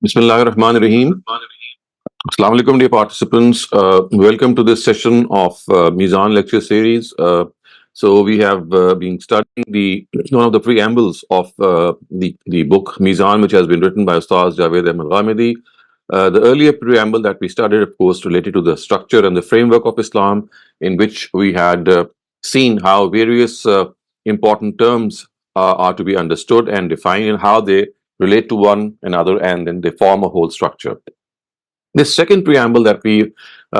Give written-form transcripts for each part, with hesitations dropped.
Bismillahir Rahmanir Rahim. Assalamu alaikum, dear participants. Welcome to this session of Meezan lecture series. So we have been studying the one of the preambles of the book Meezan, which has been written by Ustaz Javed and Ghamidi. The earlier preamble that we studied, of course, related to the structure and the framework of Islam, in which we had seen how various important terms are to be understood and defined, and how they relate to one another, and then they form a whole structure. This second preamble that we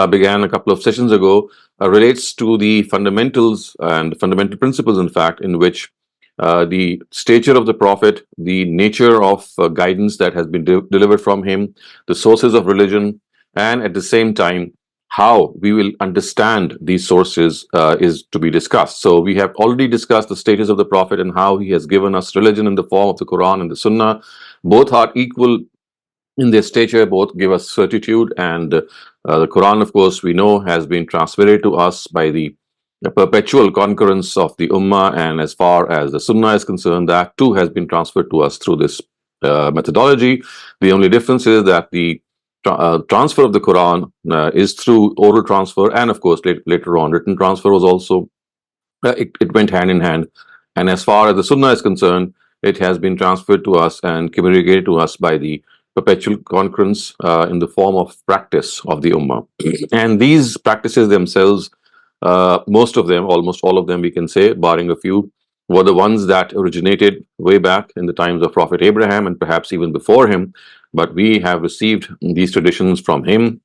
began a couple of sessions ago relates to the fundamentals and fundamental principles, in fact, in which the stature of the Prophet, the nature of guidance that has been delivered from him, the sources of religion, and at the same time, how we will understand these sources is to be discussed. So we have already discussed the status of the Prophet and how he has given us religion in the form of the Quran and the Sunnah. Both are equal in their stature, both give us certitude, and the Quran, of course, we know has been transmitted to us by the perpetual concurrence of the Ummah, and as far as the Sunnah is concerned, that too has been transferred to us through this methodology. The only difference is that the transfer of the Quran is through oral transfer, and of course later on written transfer was also, it went hand in hand. And as far as the Sunnah is concerned, it has been transferred to us and communicated to us by the perpetual concurrence in the form of practice of the Ummah. And these practices themselves, most of them, almost all of them, we can say, barring a few, were the ones that originated way back in the times of Prophet Abraham and perhaps even before him. But we have received these traditions from him.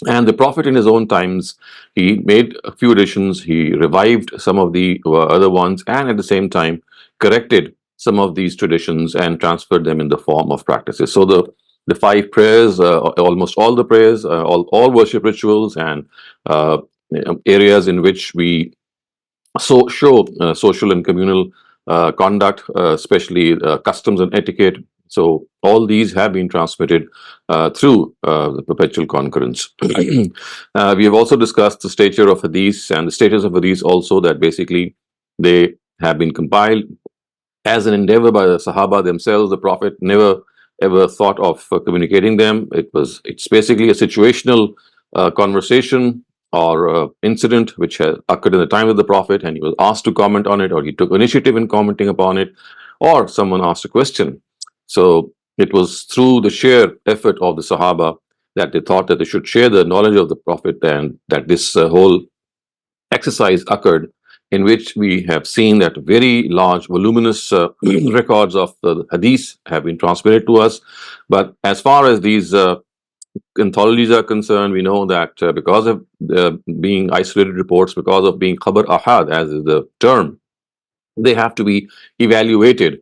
And the Prophet, in his own times, he made a few additions, he revived some of the other ones, and at the same time corrected some of these traditions and transferred them in the form of practices. So the five prayers, almost all the prayers, all worship rituals, and areas in which we show social and communal conduct, especially customs and etiquette. So all these have been transmitted through the perpetual concurrence. We have also discussed the stature of hadith and the status of hadith also, that basically they have been compiled as an endeavor by the Sahaba themselves. The Prophet never ever thought of communicating them. It's basically a situational conversation or incident which had occurred in the time of the Prophet, and he was asked to comment on it, or he took initiative in commenting upon it, or someone asked a question. So it was through the sheer effort of the Sahaba that they thought that they should share the knowledge of the Prophet, and that this whole exercise occurred, in which we have seen that very large, voluminous records of the hadith have been transmitted to us. But as far as these anthologies are concerned, we know that because of being isolated reports, because of being khabar ahad, as is the term, they have to be evaluated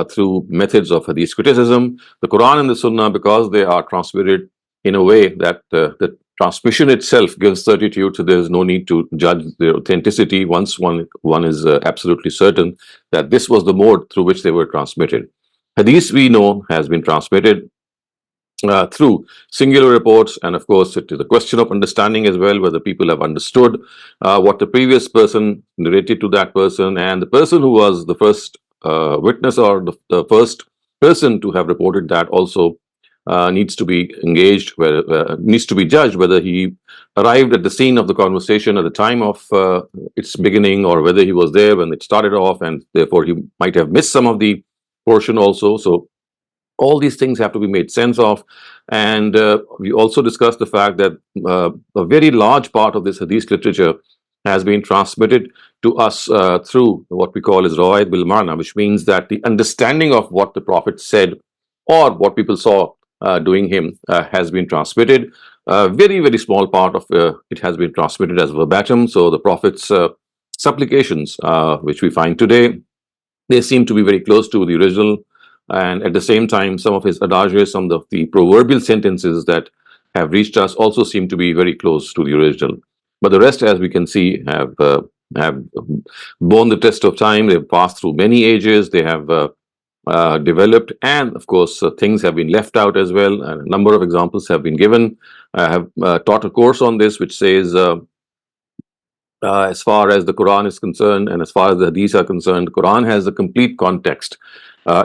through methods of hadith criticism. The Quran and the Sunnah, because they are transmitted in a way that the transmission itself gives certitude, so there is no need to judge their authenticity once one is absolutely certain that this was the mode through which they were transmitted. Hadith, we know, has been transmitted through singular reports, and of course it is a question of understanding as well, whether people have understood what the previous person narrated to that person, and the person who was the first witness, or the first person to have reported that, also needs to be engaged, needs to be judged whether he arrived at the scene of the conversation at the time of its beginning, or whether he was there when it started off, and therefore he might have missed some of the portion also. So all these things have to be made sense of. And we also discussed the fact that a very large part of this hadith literature has been transmitted to us through what we call as rawayat bil mana, which means that the understanding of what the Prophet said or what people saw doing him has been transmitted. Very, very small part of it has been transmitted as verbatim. So the Prophet's supplications, which we find today, they seem to be very close to the original. And at the same time, some of his adages, some of the proverbial sentences that have reached us also seem to be very close to the original. But the rest, as we can see, have borne the test of time. They've passed through many ages. They have developed, and of course things have been left out as well. And a number of examples have been given. I have taught a course on this, which says as far as the Quran is concerned, and as far as the Hadith are concerned, the Quran has a complete context.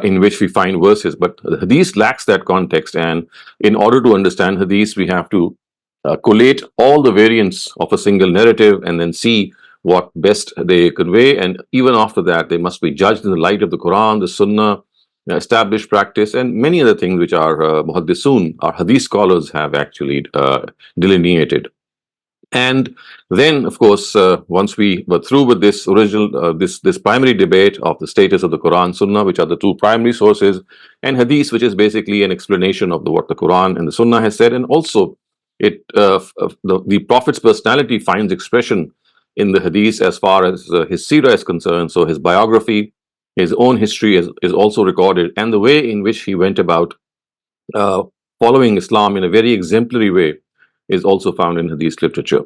in which we find verses. But the hadith lacks that context, and in order to understand hadith, we have to collate all the variants of a single narrative and then see what best they convey. And even after that, they must be judged in the light of the Quran, the Sunnah, established practice, and many other things which our muhaddisun, our hadith scholars, have actually delineated. And then, of course, once we were through with this original, this primary debate of the status of the Quran, Sunnah, which are the two primary sources, and Hadith, which is basically an explanation of what the Quran and the Sunnah has said, and also the Prophet's personality finds expression in the Hadith as far as his seerah is concerned. So his biography, his own history is also recorded, and the way in which he went about uh, following Islam in a very exemplary way is also found in Hadith literature.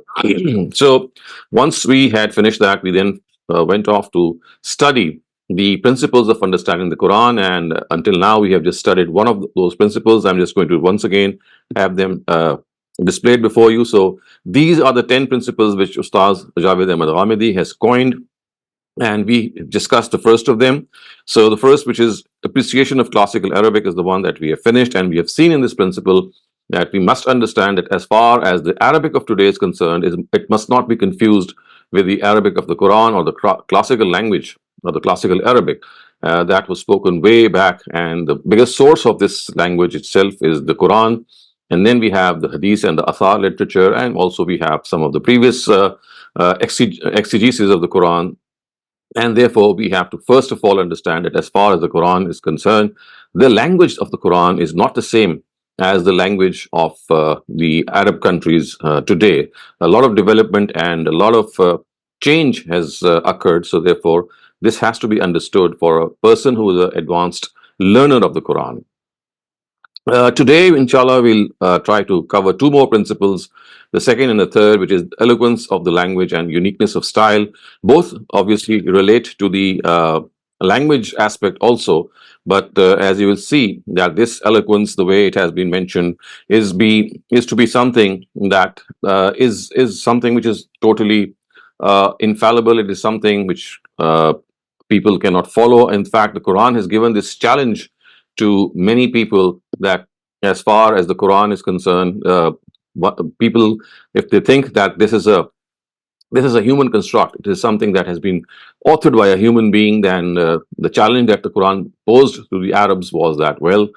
So once we had finished that, we then went off to study the principles of understanding the Quran. And until now, we have just studied one of those principles. I'm just going to once again have them displayed before you. So these are the 10 principles which Ustaz Javed Ahmed Ghamidi has coined, and we discussed the first of them. So the first, which is appreciation of classical Arabic, is the one that we have finished, and we have seen in this principle that we must understand that as far as the Arabic of today is concerned, it must not be confused with the Arabic of the Quran or the classical language or the classical Arabic that was spoken way back. And the biggest source of this language itself is the Quran. And then we have the Hadith and the Athar literature, and also we have some of the previous exegesis of the Quran. And therefore, we have to first of all understand that as far as the Quran is concerned, the language of the Quran is not the same as the language of the Arab countries today. A lot of development and a lot of change has occurred. So therefore, this has to be understood for a person who is an advanced learner of the Quran. Today, inshallah, we'll try to cover two more principles, the second and the third, which is eloquence of the language and uniqueness of style. Both obviously relate to the language aspect also, but as you will see, that this eloquence, the way it has been mentioned, is to be something that is something which is totally infallible. It is something which people cannot follow. In fact, the Quran has given this challenge to many people that as far as the Quran is concerned, people, if they think that this is a human construct, it is something that has been authored by a human being, then the challenge that the Quran posed to the Arabs was that, well,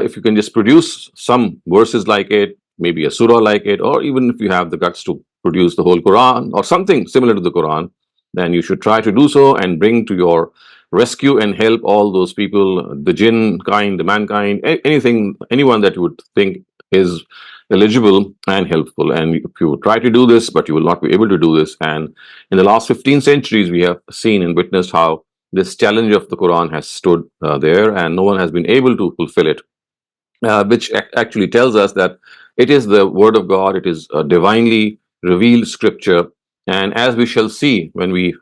if you can just produce some verses like it, maybe a surah like it, or even if you have the guts to produce the whole Quran or something similar to the Quran, then you should try to do so and bring to your rescue and help all those people, the jinn kind, the mankind, anything, anyone that you would think is eligible and helpful. And if you try to do this, but you will not be able to do this. And in the last 15 centuries, we have seen and witnessed how this challenge of the Quran has stood there, and no one has been able to fulfill it, which actually tells us that it is the word of God, it is a divinely revealed scripture. And as we shall see when we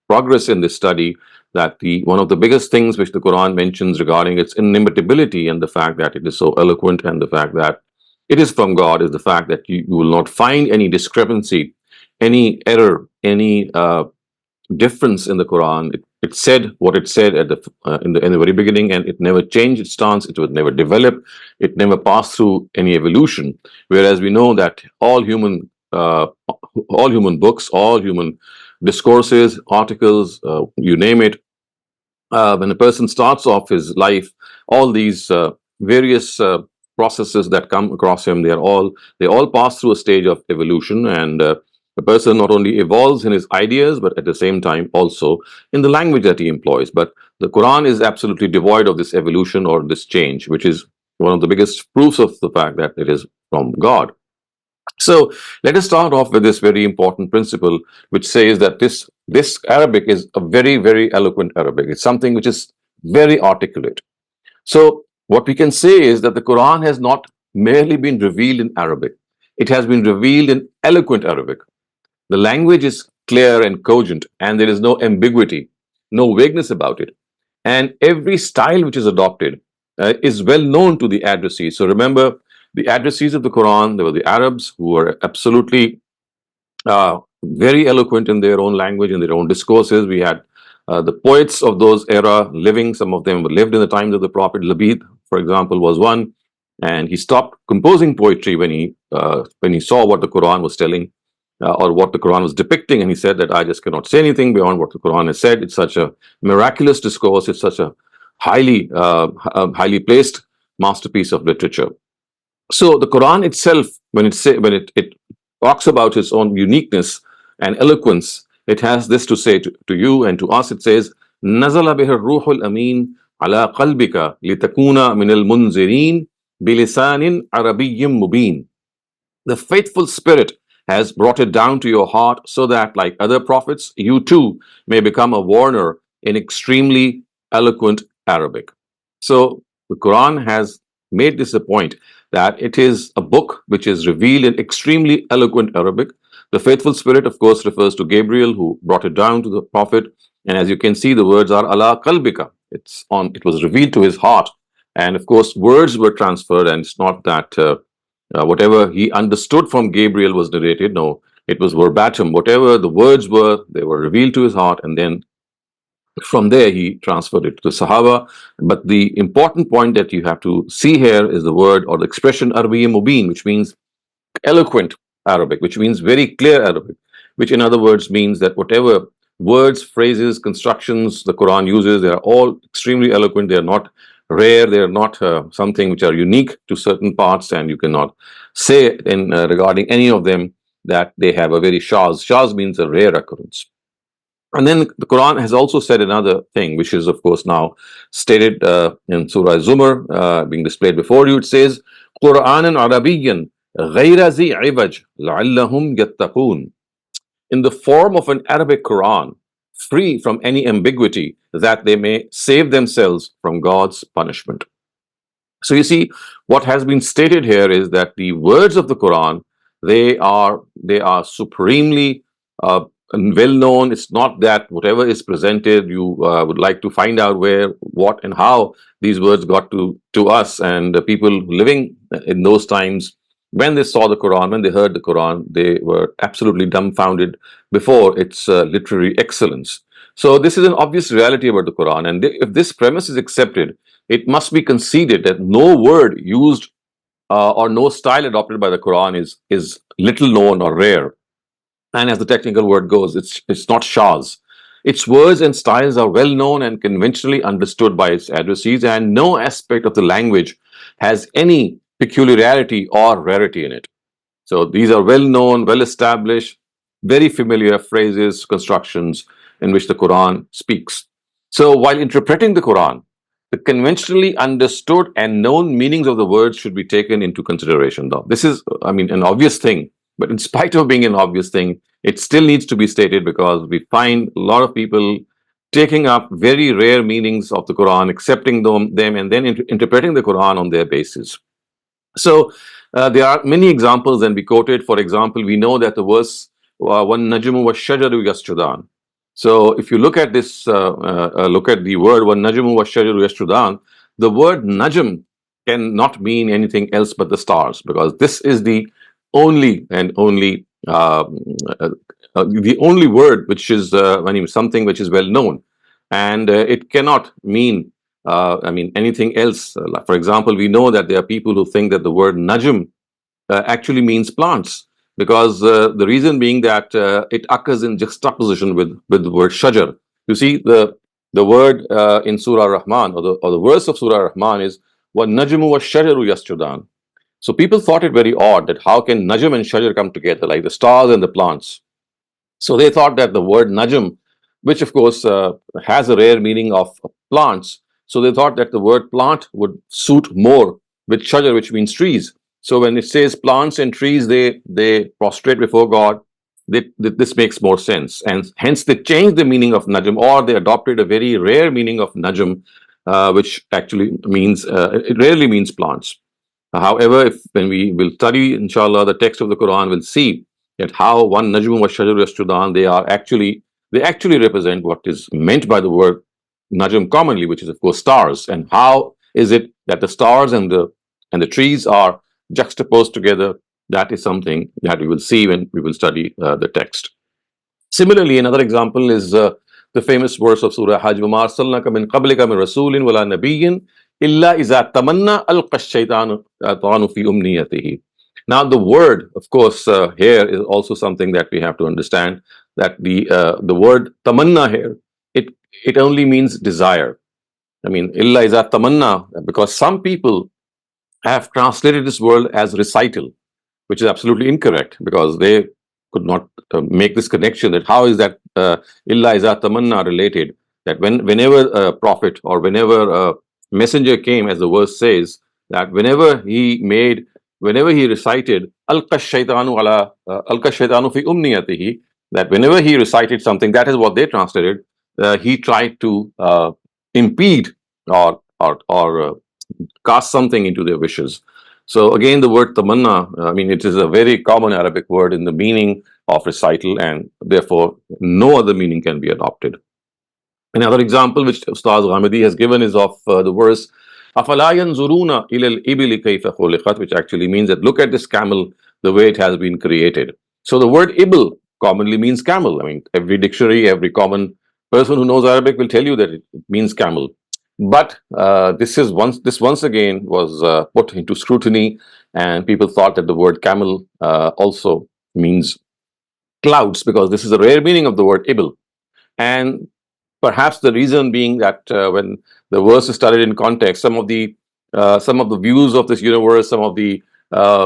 progress in this study, that one of the biggest things which the Quran mentions regarding its inimitability and the fact that it is so eloquent and the fact that it is from God is the fact that you will not find any discrepancy, any error, any difference in the Quran. It said what it said at in the very beginning, and it never changed its stance. It would never develop. It never passed through any evolution. Whereas we know that all human books, all human discourses, articles, you name it, when a person starts off his life, all these various processes that come across him, they all pass through a stage of evolution, and the person not only evolves in his ideas, but at the same time also in the language that he employs. But the Quran is absolutely devoid of this evolution or this change, which is one of the biggest proofs of the fact that it is from God. So let us start off with this very important principle, which says that this Arabic is a very, very eloquent Arabic. It's something which is very articulate. So what we can say is that the Quran has not merely been revealed in Arabic. It has been revealed in eloquent Arabic. The language is clear and cogent, and there is no ambiguity, no vagueness about it. And every style which is adopted is well known to the addressees. So remember, the addressees of the Quran, they were the Arabs, who were absolutely very eloquent in their own language, in their own discourses. We had The poets of those era living, some of them lived in the times of the Prophet. Labid, for example, was one, and he stopped composing poetry when he saw what the Quran was telling, or what the Quran was depicting, and he said that I just cannot say anything beyond what the Quran has said. It's such a miraculous discourse. It's such a highly placed masterpiece of literature. So the Quran itself, when it talks about its own uniqueness and eloquence, it has this to say to you and to us. It says, "Nazala bihi ruhul amin ala qalbika litakuna min al munzirin bilisanin arabiyyim mubin." The faithful Spirit has brought it down to your heart so that, like other prophets, you too may become a warner in extremely eloquent Arabic. So the Quran has made this a point that it is a book which is revealed in extremely eloquent Arabic. The faithful Spirit, of course, refers to Gabriel, who brought it down to the Prophet. And as you can see, the words are ala qalbika. It was revealed to his heart. And of course, words were transferred, and it's not that whatever he understood from Gabriel was narrated. No, it was verbatim. Whatever the words were, they were revealed to his heart, and then from there he transferred it to the Sahaba. But the important point that you have to see here is the word or the expression Arabiy Mubin, which means eloquent Arabic, which means very clear Arabic, which in other words means that whatever words, phrases, constructions the Quran uses, they are all extremely eloquent. They are not rare. They are not something which are unique to certain parts, and you cannot say in regarding any of them that they have a very shaz. Shaz means a rare occurrence. And then the Quran has also said another thing, which is, of course, now stated in Surah Zumar, being displayed before you. It says, Qur'anan Arabiyyan ghayra zi iwaj la'allahum yattaqoon. In the form of an Arabic Quran, free from any ambiguity, that they may save themselves from God's punishment. So you see, what has been stated here is that the words of the Quran, they are supremely well known. It's not that whatever is presented, you would like to find out where, what, and how these words got to us. And the people living in those times, when they saw the Quran, when they heard the Quran, they were absolutely dumbfounded before its literary excellence. So this is an obvious reality about the Quran. And if this premise is accepted, it must be conceded that no word used or no style adopted by the Quran is little known or rare. And as the technical word goes, it's not shaz. Its words and styles are well known and conventionally understood by its addressees, and no aspect of the language has any peculiarity or rarity in it. So these are well known, well established, very familiar phrases, constructions in which the Quran speaks. So while interpreting the Quran, the conventionally understood and known meanings of the words should be taken into consideration. Though this is, an obvious thing, but in spite of being an obvious thing, it still needs to be stated because we find a lot of people taking up very rare meanings of the Quran, accepting them and then interpreting the Quran on their basis. So there are many examples, and we quoted, for example, we know that the verse "Wan najmu wa shajaru yasjudan." So if you look at this, look at the word "Wan najmu wa shajaru yasjudan," the word "najm" cannot mean anything else but the stars, because this is the only the only word which is something which is well known, and it cannot mean anything else. For example, we know that there are people who think that the word najm actually means plants, because the reason being that it occurs in juxtaposition with the word shajar. You see, the word in Surah Rahman, or the verse of Surah Rahman is وَالنَّجْمُ وَالشَّجَرُ يَسْجُدَانِ. So people thought it very odd that how can najm and shajar come together, like the stars and the plants. So they thought that the word najm, which of course has a rare meaning of plants, so they thought that the word plant would suit more with shajar, which means trees. So when it says plants and trees, they prostrate before God. This makes more sense, and hence they changed the meaning of najm, or they adopted a very rare meaning of najm, which actually means it rarely means plants. However, when we will study, inshallah, the text of the Quran, will see that how one najmu wa shajaru yasjudan, they actually represent what is meant by the word najm commonly, which is of course stars. And how is it that the stars and the trees are juxtaposed together? That is something that we will see when we will study the text. Similarly, another example is the the famous verse of Surah Hajj, وَمَا أَرْسَلْنَاكَ مِنْ قَبْلِكَ مِنْ رَسُولٍ وَلَا نَبِيٍّ إِلَّا إِذَا تَمَنَّى أَلْقَى الشَّيْطَانُ فِي أُمْنِيَّتِهِ. Now, the word, of course, here is also something that we have to understand, that the word tamanna here, it only means desire. I mean, illa iza tamanna, because some people have translated this word as recital, which is absolutely incorrect, because they could not make this connection, that how is that illa iza tamanna related, that whenever a prophet or whenever a messenger came, as the verse says, that whenever he recited alqa shaytanu fi umniyatihi, that whenever he recited something, that is what they translated, he tried to impede or cast something into their wishes. So again, the word tamanna, I mean, it is a very common Arabic word in the meaning of recital, and therefore no other meaning can be adopted. Another example which Ustaz Ghamidi has given is of the verse أَفَلَا يَنْظُرُونَ إِلَى الْإِبِلِ كَيْفَ خُلِقَتْ, which actually means that look at this camel, the way it has been created. So the word ibil commonly means camel. I mean, every dictionary, every common person who knows Arabic will tell you that it means camel. But this once again was put into scrutiny, and people thought that the word camel also means clouds, because this is a rare meaning of the word ibil. And perhaps the reason being that when the verse is studied in context, some of the views of this universe, some of the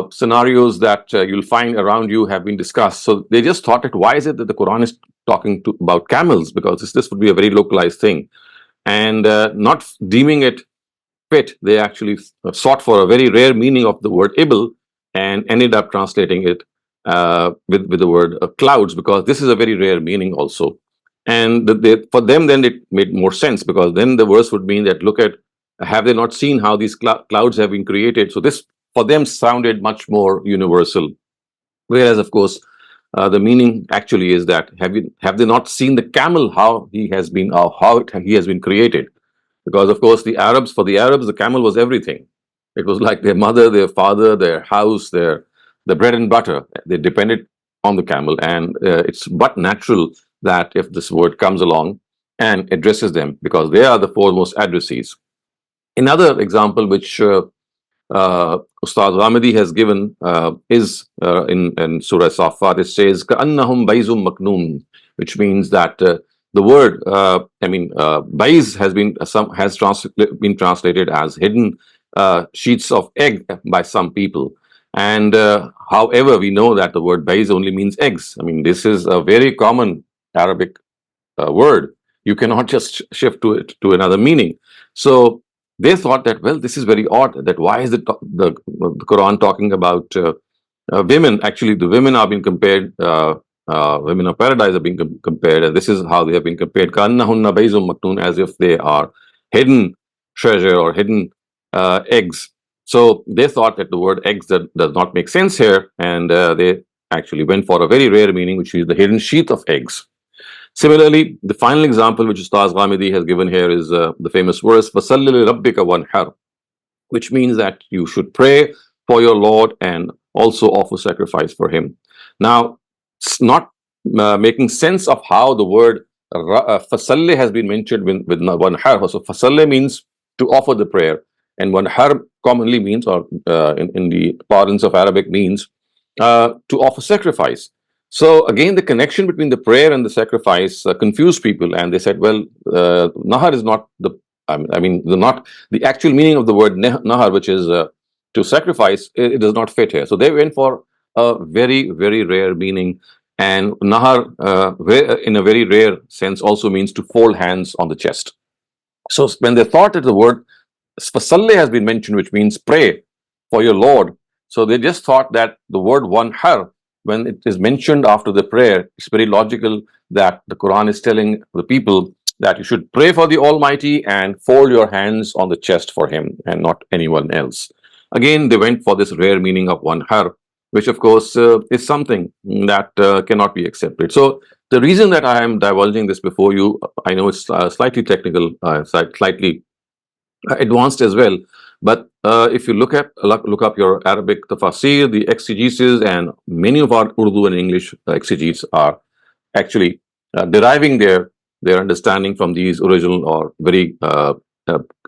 scenarios that you'll find around you have been discussed. So they just thought that why is it that the Quran is talking about camels? Because this would be a very localized thing. And not deeming it fit, they actually sought for a very rare meaning of the word ibil and ended up translating it with the word clouds, because this is a very rare meaning also. And for them, then it made more sense, because then the verse would mean that, look at, have they not seen how these clouds have been created? So this, for them, sounded much more universal. Whereas, of course, the meaning actually is that have they not seen the camel, how he has been created? Because of course for the Arabs, the camel was everything. It was like their mother, their father, their house, the bread and butter. They depended on the camel, and it's but natural that if this word comes along and addresses them, because they are the foremost addressees. Another example which Ustaz Ghamidi has given is in Surah Safat. It says كَأَنَّهُمْ بَيْزٌ مَكْنُونٌ, which means that the word bayz has been translated as hidden sheets of egg by some people. And however, we know that the word bayz only means eggs. I mean, this is a very common Arabic word. You cannot just shift to it to another meaning. So they thought that, well, this is very odd, that why is the Quran talking about women? Actually, the women are being compared, women of paradise are being compared, and this is how they have been compared, كَأَنَّهُنَّ بَيْزٌ مَكْنُونٌ, as if they are hidden treasure or hidden eggs. So they thought that the word eggs does not make sense here, and they actually went for a very rare meaning, which is the hidden sheath of eggs. Similarly, the final example which Ustaz Ghamidi has given here is the famous verse, فَصَلِّ لِرَبِّكَ وَانْحَرْ, which means that you should pray for your Lord and also offer sacrifice for him. Now, it's not making sense of how the word fasalli has been mentioned with wanhar. So fasalli means to offer the prayer, and wanhar commonly means, or in the parlance of Arabic, means to offer sacrifice. So again, the connection between the prayer and the sacrifice confused people, and they said, well, nahar is not not the actual meaning of the word nahar, which is to sacrifice. It does not fit here. So they went for a very, very rare meaning. And nahar, in a very rare sense, also means to fold hands on the chest. So when they thought that the word fasalli has been mentioned, which means pray for your Lord, so they just thought that the word wanhar, when it is mentioned after the prayer, it's very logical that the Quran is telling the people that you should pray for the Almighty and fold your hands on the chest for him and not anyone else. Again, they went for this rare meaning of wanhar, which of course is something that cannot be accepted. So the reason that I am divulging this before you, I know it's slightly technical, slightly advanced as well, but if you look up your Arabic tafasir, the exegesis, and many of our Urdu and English exegetes are actually deriving their their understanding from these original or uh,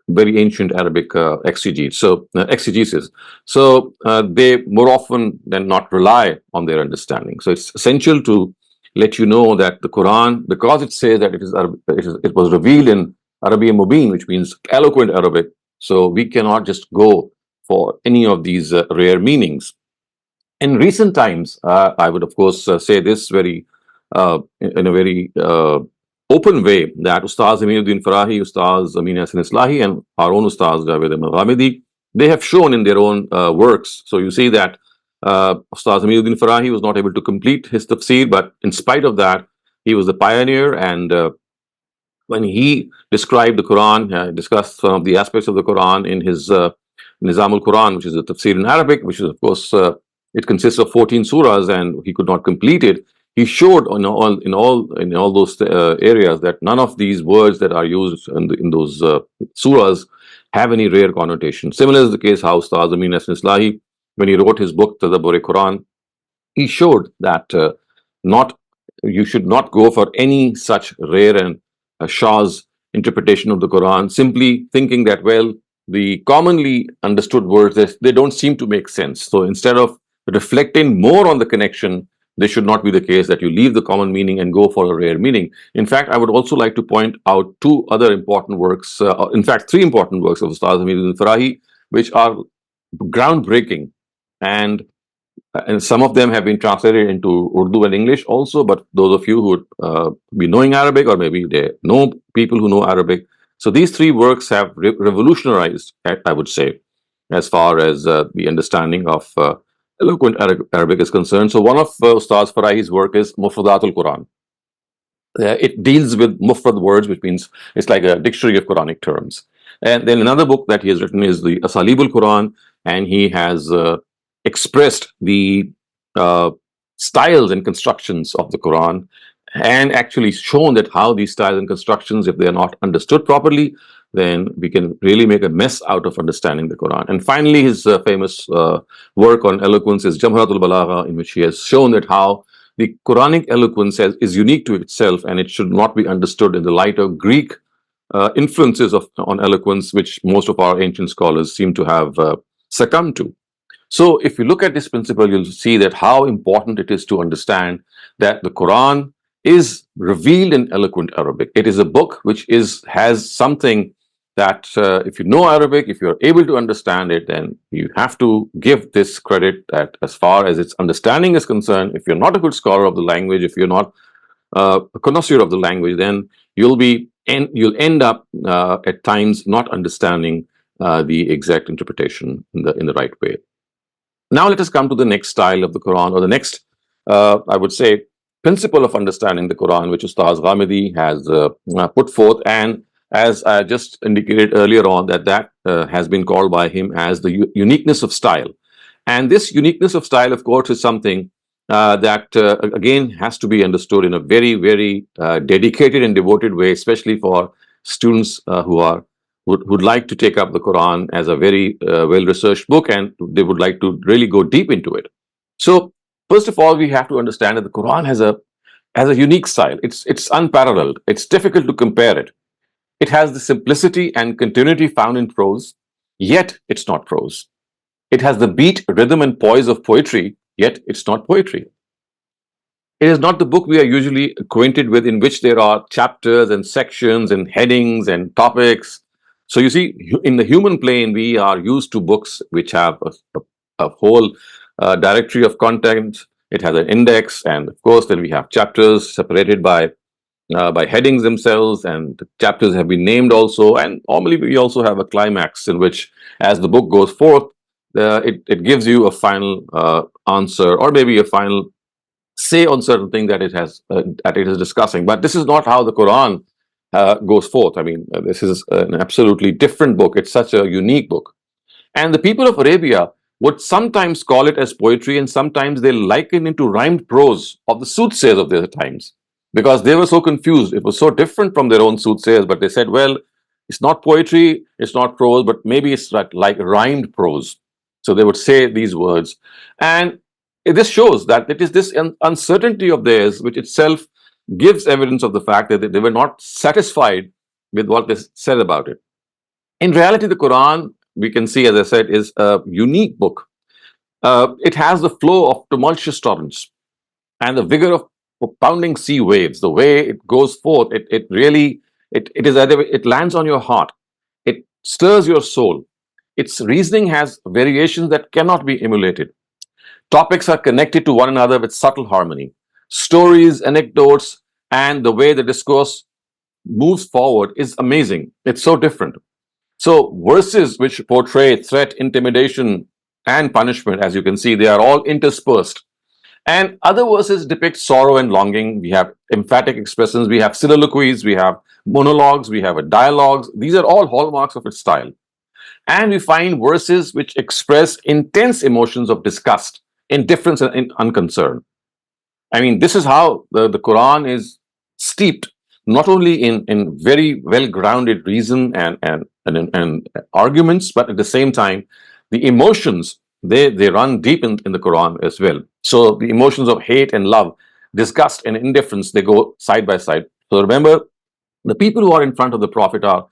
very ancient Arabic exegesis. So they more often than not rely on their understanding. So it's essential to let you know that the Quran, because it says that it was revealed in Arabian Mubin, which means eloquent Arabic, so we cannot just go for any of these rare meanings. In recent times, I would of course say this very in a very open way that Ustaz Aminuddin Farahi, Ustaz Amin Hassan Islahi, and our own Ustaz Javed Ghamidi, they have shown in their own works. So you see that Ustaz Aminuddin Farahi was not able to complete his tafsir, but in spite of that, he was the pioneer, and when he described the Quran, discussed some of the aspects of the Quran in his Nizam al-Quran, which is a tafsir in Arabic, which is of course it consists of 14 surahs, and he could not complete it. He showed in all those areas that none of these words that are used in those surahs have any rare connotation. Similar is the case how Ustaz Amin Hassan Islahi, when he wrote his book Tadabbur Quran, he showed that not you should not go for any such rare and Shah's interpretation of the Quran, simply thinking that, well, the commonly understood words, they don't seem to make sense. So instead of reflecting more on the connection, this should not be the case that you leave the common meaning and go for a rare meaning. In fact, I would also like to point out two other important works, in fact, three important works of Ustaz Hamid al-Farahi, which are groundbreaking. And some of them have been translated into Urdu and English also, but those of you who would be knowing Arabic, or maybe they know people who know Arabic. So these three works have revolutionized, I would say, as far as the understanding of eloquent Arabic is concerned. So one of Ustaz Farahi's work is Mufradatul Quran. It deals with mufrad words, which means it's like a dictionary of Quranic terms. And then another book that he has written is the Asalibul Quran, and he has expressed the styles and constructions of the Quran, and actually shown that how these styles and constructions, if they are not understood properly, then we can really make a mess out of understanding the Quran. And finally, his famous work on eloquence is Jamharatul Balagha, in which he has shown that how the Quranic eloquence is unique to itself, and it should not be understood in the light of Greek influences on eloquence, which most of our ancient scholars seem to have succumbed to. So if you look at this principle, you'll see that how important it is to understand that the Quran is revealed in eloquent Arabic. It is a book which has something that if you know Arabic, if you're able to understand it, then you have to give this credit that as far as its understanding is concerned, if you're not a good scholar of the language, if you're not a connoisseur of the language, then you'll end up at times not understanding the exact interpretation in the right way. Now let us come to the next style of the Quran, or the next, I would say, principle of understanding the Quran, which Ustaz Ghamidi has put forth. And as I just indicated earlier on, that has been called by him as the uniqueness of style. And this uniqueness of style, of course, is something that, again, has to be understood in a very, very dedicated and devoted way, especially for students who would like to take up the Quran as a very well-researched book, and they would like to really go deep into it. So, first of all, we have to understand that the Quran has a unique style. It's unparalleled. It's difficult to compare it. It has the simplicity and continuity found in prose, yet it's not prose. It has the beat, rhythm, and poise of poetry, yet it's not poetry. It is not the book we are usually acquainted with, in which there are chapters and sections and headings and topics. So you see, in the human plane, we are used to books which have a whole directory of content. It has an index, and of course, then we have chapters separated by headings themselves, and the chapters have been named also. And normally, we also have a climax in which, as the book goes forth, it gives you a final answer, or maybe a final say on certain thing that it is discussing. But this is not how the Quran goes forth. I mean, this is an absolutely different book. It's such a unique book. And the people of Arabia would sometimes call it as poetry, and sometimes they liken it to rhymed prose of the soothsayers of their times, because they were so confused. It was so different from their own soothsayers, but they said, well, it's not poetry, it's not prose, but maybe it's like rhymed prose. So they would say these words. And this shows that it is this uncertainty of theirs which itself gives evidence of the fact that they were not satisfied with what they said about it. In reality, the Quran, we can see, as I said, is a unique book. It has the flow of tumultuous torrents and the vigor of pounding sea waves. The way it goes forth, it really, it is, it lands on your heart. It stirs your soul. Its reasoning has variations that cannot be emulated. Topics are connected to one another with subtle harmony. Stories, anecdotes, and the way the discourse moves forward is amazing. It's so different. So, verses which portray threat, intimidation, and punishment, as you can see, they are all interspersed. And other verses depict sorrow and longing. We have emphatic expressions, we have soliloquies, we have monologues, we have dialogues. These are all hallmarks of its style. And we find verses which express intense emotions of disgust, indifference, and unconcern. I mean, this is how the Quran is steeped not only in very well grounded reason and arguments, but at the same time, the emotions they run deep in the Quran as well. So the emotions of hate and love, disgust and indifference, they go side by side. So remember, the people who are in front of the Prophet are,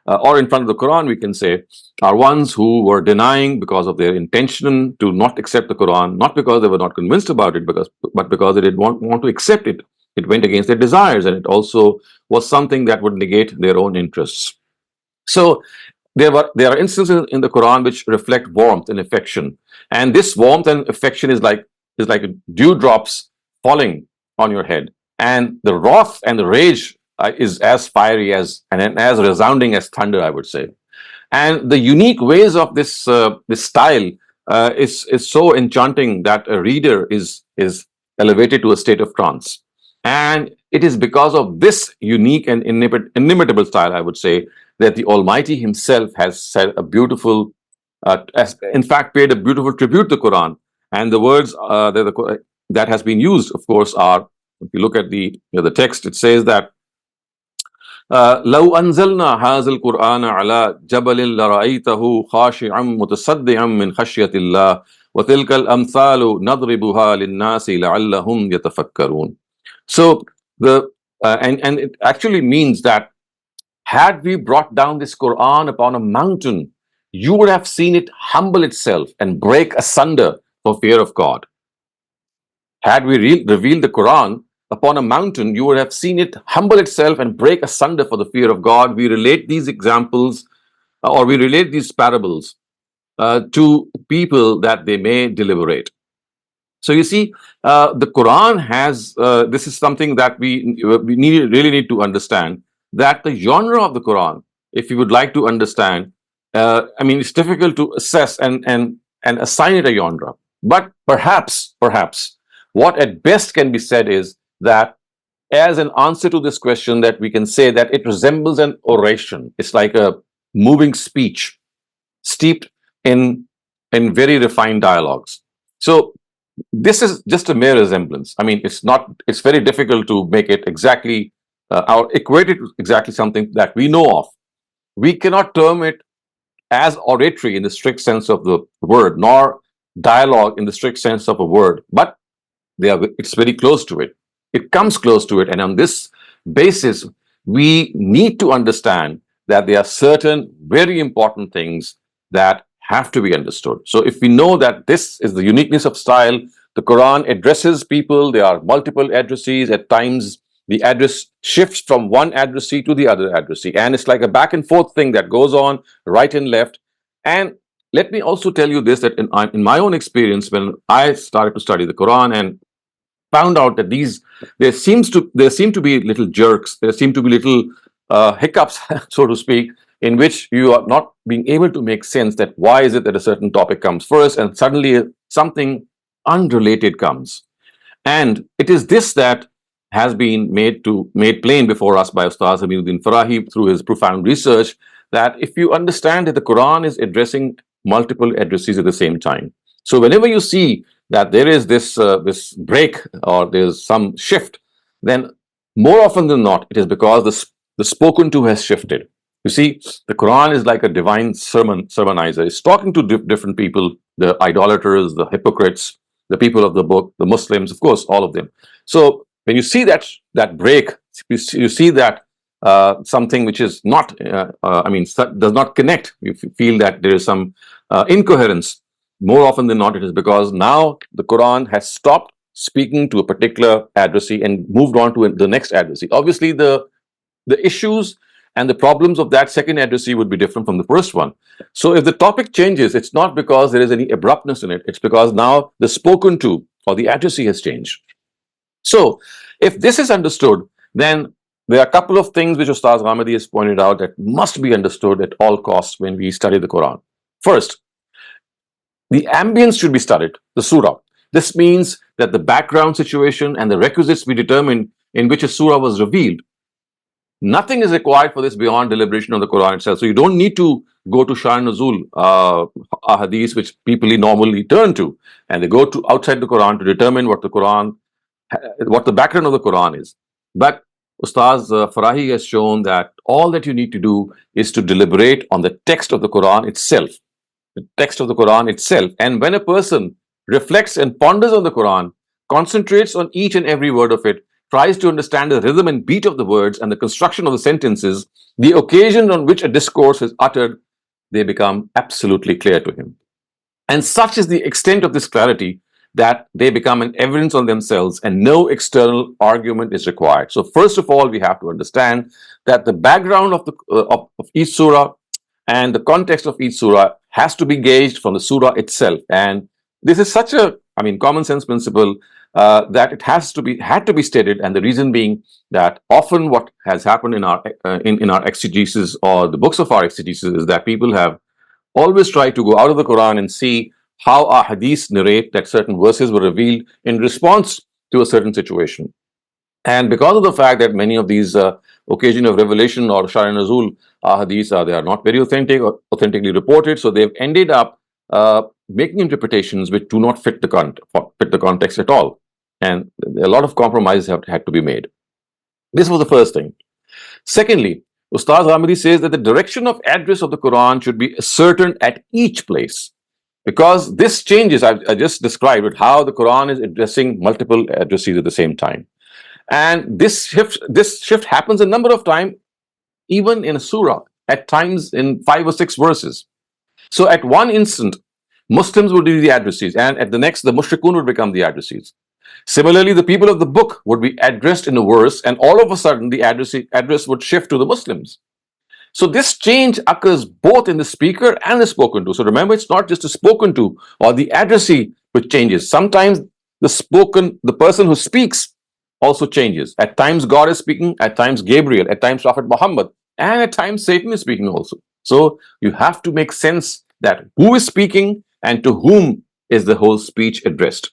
or in front of the Quran, we can say, are ones who were denying because of their intention to not accept the Quran, not because they were not convinced about it, but because they didn't want to accept it. It went against their desires, and it also was something that would negate their own interests. So there are instances in the Quran which reflect warmth and affection, and this warmth and affection is like dewdrops falling on your head, and the wrath and the rage is as fiery as and as resounding as thunder, I would say. And the unique ways of this style is so enchanting that a reader is elevated to a state of trance. And it is because of this unique and inimitable style, I would say, that the Almighty Himself has said a beautiful, in fact, paid a beautiful tribute to the Quran. And the words that has been used, of course, are, if you look at the text, it says that لو أنزلنا هذا القرآن على جبل لرأيته خاشعا متصدعا من خشية الله وتلك الأمثال نضربها للناس لعلهم يتفكرون. So and it actually means that had we brought down this Quran upon a mountain, you would have seen it humble itself and break asunder for fear of God. Had we revealed the Quran upon a mountain, you would have seen it humble itself and break asunder for the fear of God. We relate these examples or we relate these parables to people that they may deliberate. So you see, the Quran has, this is something that we really need to understand, that the genre of the Quran, if you would like to understand, I mean, it's difficult to assess and assign it a genre. But perhaps, what at best can be said is that as an answer to this question, that we can say that it resembles an oration. It's like a moving speech steeped in very refined dialogues. So this is just a mere resemblance. I mean, it's very difficult to make it exactly or equate it to exactly something that we know of. We cannot term it as oratory in the strict sense of the word, nor dialogue in the strict sense of a word, but it's very close to it. It comes close to it. And on this basis, we need to understand that there are certain very important things that have to be understood. So if we know that this is the uniqueness of style, the Quran addresses people, there are multiple addressees. At times, the address shifts from one addressee to the other addressee. And it's like a back and forth thing that goes on right and left. And let me also tell you this, that in my own experience, when I started to study the Quran and found out that there seem to be little jerks, there seem to be little hiccups, so to speak, in which you are not being able to make sense that why is it that a certain topic comes first and suddenly something unrelated comes. And it is this that has been made plain before us by Ustaz Aminuddin Farahi through his profound research, that if you understand that the Quran is addressing multiple addressees at the same time. So whenever you see that there is this break or there's some shift, then more often than not, it is because the spoken to has shifted. You see, the Quran is like a divine sermonizer. It's talking to different people, the idolaters, the hypocrites, the people of the book, the Muslims, of course, all of them. So When you see that break, you see that something which is not, does not connect. You feel that there is some incoherence. More often than not, it is because now the Quran has stopped speaking to a particular addressee and moved on to the next addressee. Obviously, the issues and the problems of that second addressee would be different from the first one. So if the topic changes, it's not because there is any abruptness in it. It's because now the spoken to or the addressee has changed. So if this is understood, then there are a couple of things which Ustaz Ghamidi has pointed out that must be understood at all costs when we study the Quran. First, the ambience should be studied, the surah. This means that the background situation and the requisites be determined in which a surah was revealed. Nothing is required for this beyond deliberation of the Quran itself. So you don't need to go to Sha'n Nuzul, hadith, which people normally turn to, and they go to outside the Quran to determine what the background of the Quran is. But Ustaz Farahi has shown that all that you need to do is to deliberate on the text of the Quran itself. The text of the Quran itself. And when a person reflects and ponders on the Quran, concentrates on each and every word of it, tries to understand the rhythm and beat of the words and the construction of the sentences, the occasion on which a discourse is uttered, they become absolutely clear to him. And such is the extent of this clarity that they become an evidence on themselves and no external argument is required. So first of all, we have to understand that the background of each surah and the context of each surah has to be gauged from the surah itself. And this is such a, common sense principle that it had to be stated. And the reason being that often what has happened in our in our exegesis or the books of our exegesis is that people have always tried to go out of the Quran and see how our hadiths narrate that certain verses were revealed in response to a certain situation. And because of the fact that many of these occasion of revelation or Sha'n Nuzul hadiths they are not very authentic or authentically reported, so they've ended up making interpretations which do not fit the context at all. And a lot of compromises have had to be made. This was the first thing. Secondly, Ustaz Ghamidi says that the direction of address of the Quran should be ascertained at each place. Because this changes, I just described it, how the Quran is addressing multiple addressees at the same time. And this shift happens a number of times, even in a surah, at times in 5 or 6 verses. So at one instant, Muslims would be the addressees, and at the next, the mushrikun would become the addressees. Similarly, the people of the book would be addressed in a verse, and all of a sudden, the address would shift to the Muslims. So this change occurs both in the speaker and the spoken to. So remember, it's not just the spoken to or the addressee which changes. Sometimes the person who speaks also changes. At times God is speaking, at times Gabriel, at times Prophet Muhammad, and at times Satan is speaking also. So you have to make sense that who is speaking and to whom is the whole speech addressed.